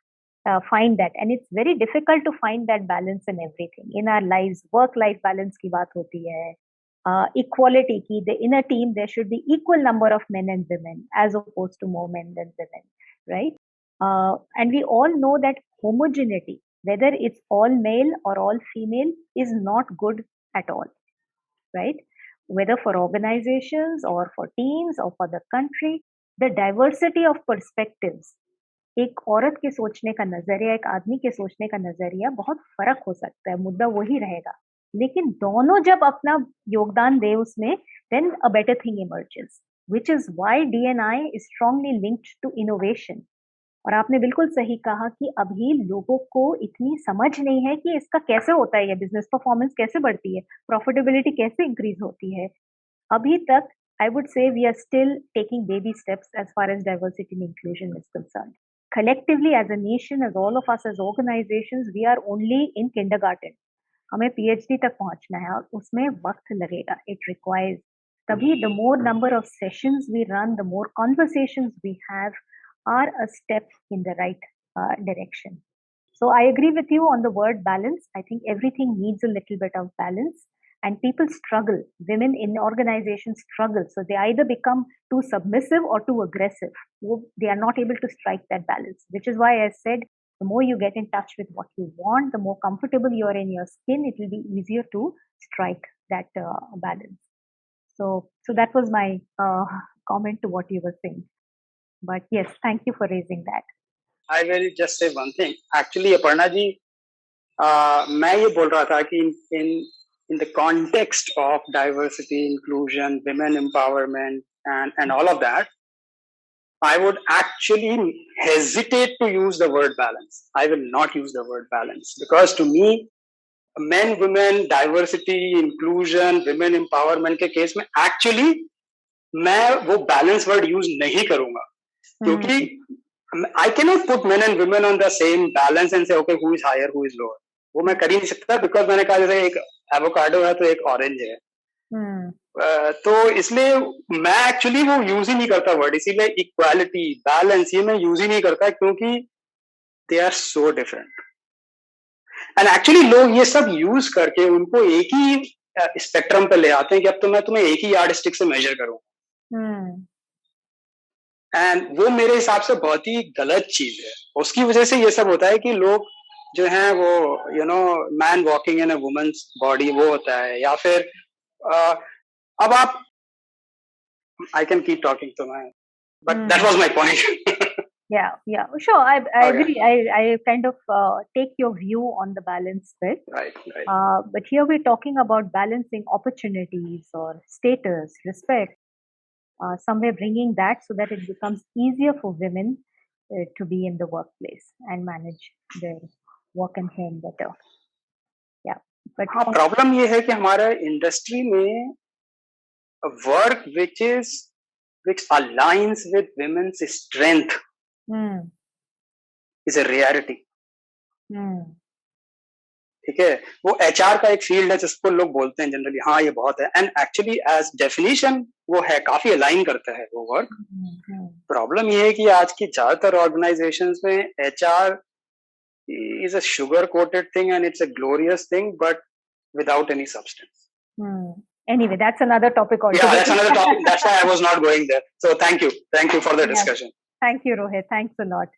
find that, and it's very difficult to find that balance in everything in our lives. Work life balance की बात होती है, equality की, in a team there should be equal number of men and women as opposed to more men than women, right? And we all know that homogeneity, whether it's all male or all female, is not good at all, right? Whether for organizations or for teams or for the country, the diversity of perspectives, एक औरत के सोचने का नजरिया, एक आदमी के सोचने का नजरिया बहुत फर्क हो सकता है, मुद्दा वही रहेगा। लेकिन दोनों जब अपना योगदान दे उसमें, then a better thing emerges, which is why D&I is strongly linked to innovation. और आपने बिल्कुल सही कहा कि अभी लोगों को इतनी समझ नहीं है कि इसका कैसे होता है, ये बिजनेस परफॉर्मेंस कैसे बढ़ती है, प्रॉफिटेबिलिटी कैसे इंक्रीज होती है। अभी तक I would say we are still taking baby steps as far as diversity and inclusion is concerned. Collectively as a nation, as all of us as organizations, we are only in kindergarten. हमें PhD तक पहुंचना है और उसमें वक्त लगेगा. It requires, तभी the more number of sessions we run, the more conversations we have, are a step in the right direction. So I agree with you on the word balance. I think everything needs a little bit of balance. and people struggle. Women in organizations struggle, so they either become too submissive or too aggressive. They are not able to strike that balance, which is why I said the more you get in touch with what you want, the more comfortable you are in your skin, it will be easier to strike that balance. So that was my comment to what you were saying. But yes, thank you for raising that. I will just say one thing. Actually, Aparna ji, मैं ये बोल रहा था कि in the context of diversity, inclusion, women empowerment, and all of that, I would actually hesitate to use the word balance. I will not use the word balance because to me, men, women, diversity, inclusion, women empowerment के case में actually मैं वो balance word use नहीं करूँगा क्योंकि I cannot put men and women on the same balance and say okay who is higher who is lower. वो मैं कर ही नहीं सकता because मैंने कहा जैसे एक avocado है तो एक orange है. तो इसलिए मैं एक्चुअली वो यूज ही नहीं करता वर्ड, इसीलिए इक्वालिटी बैलेंस ये मैं यूज ही नहीं करता क्योंकि they are so different and actually लोग ये सब यूज करके उनको एक ही स्पेक्ट्रम पे ले आते हैं कि अब तो मैं तुम्हें एक ही यार्ड स्टिक से मेजर करूंगा एंड वो मेरे हिसाब से बहुत ही गलत चीज है. उसकी वजह से ये सब होता है कि लोग जो हैं वो man walking in a women's body वो होता है या फिर अब आप I can keep talking to my, but that was my point. Yeah, sure. I agree. I kind of take your view on the balance bit. Right. But here we're talking about balancing opportunities or status, respect, somewhere bringing that so that it becomes easier for women to be in the workplace and manage their work and home better. Yeah. But problem ये है कि हमारा industry में work which aligns with women's strength is a rarity. ठीक है, वो HR का एक फील्ड है जिसको लोग बोलते हैं जनरली हाँ ये बहुत है एंड एक्चुअली एज डेफिनेशन वो है काफी अलाइन करता है वो वर्क. प्रॉब्लम ये है कि आज की ज्यादातर ऑर्गेनाइजेशंस में HR is a sugar coated thing and it's a glorious thing but without any substance. Anyway, that's another topic altogether. Yeah, that's another topic. That's why I was not going there. So thank you for the discussion. Thank you, Rohit. Thanks a lot.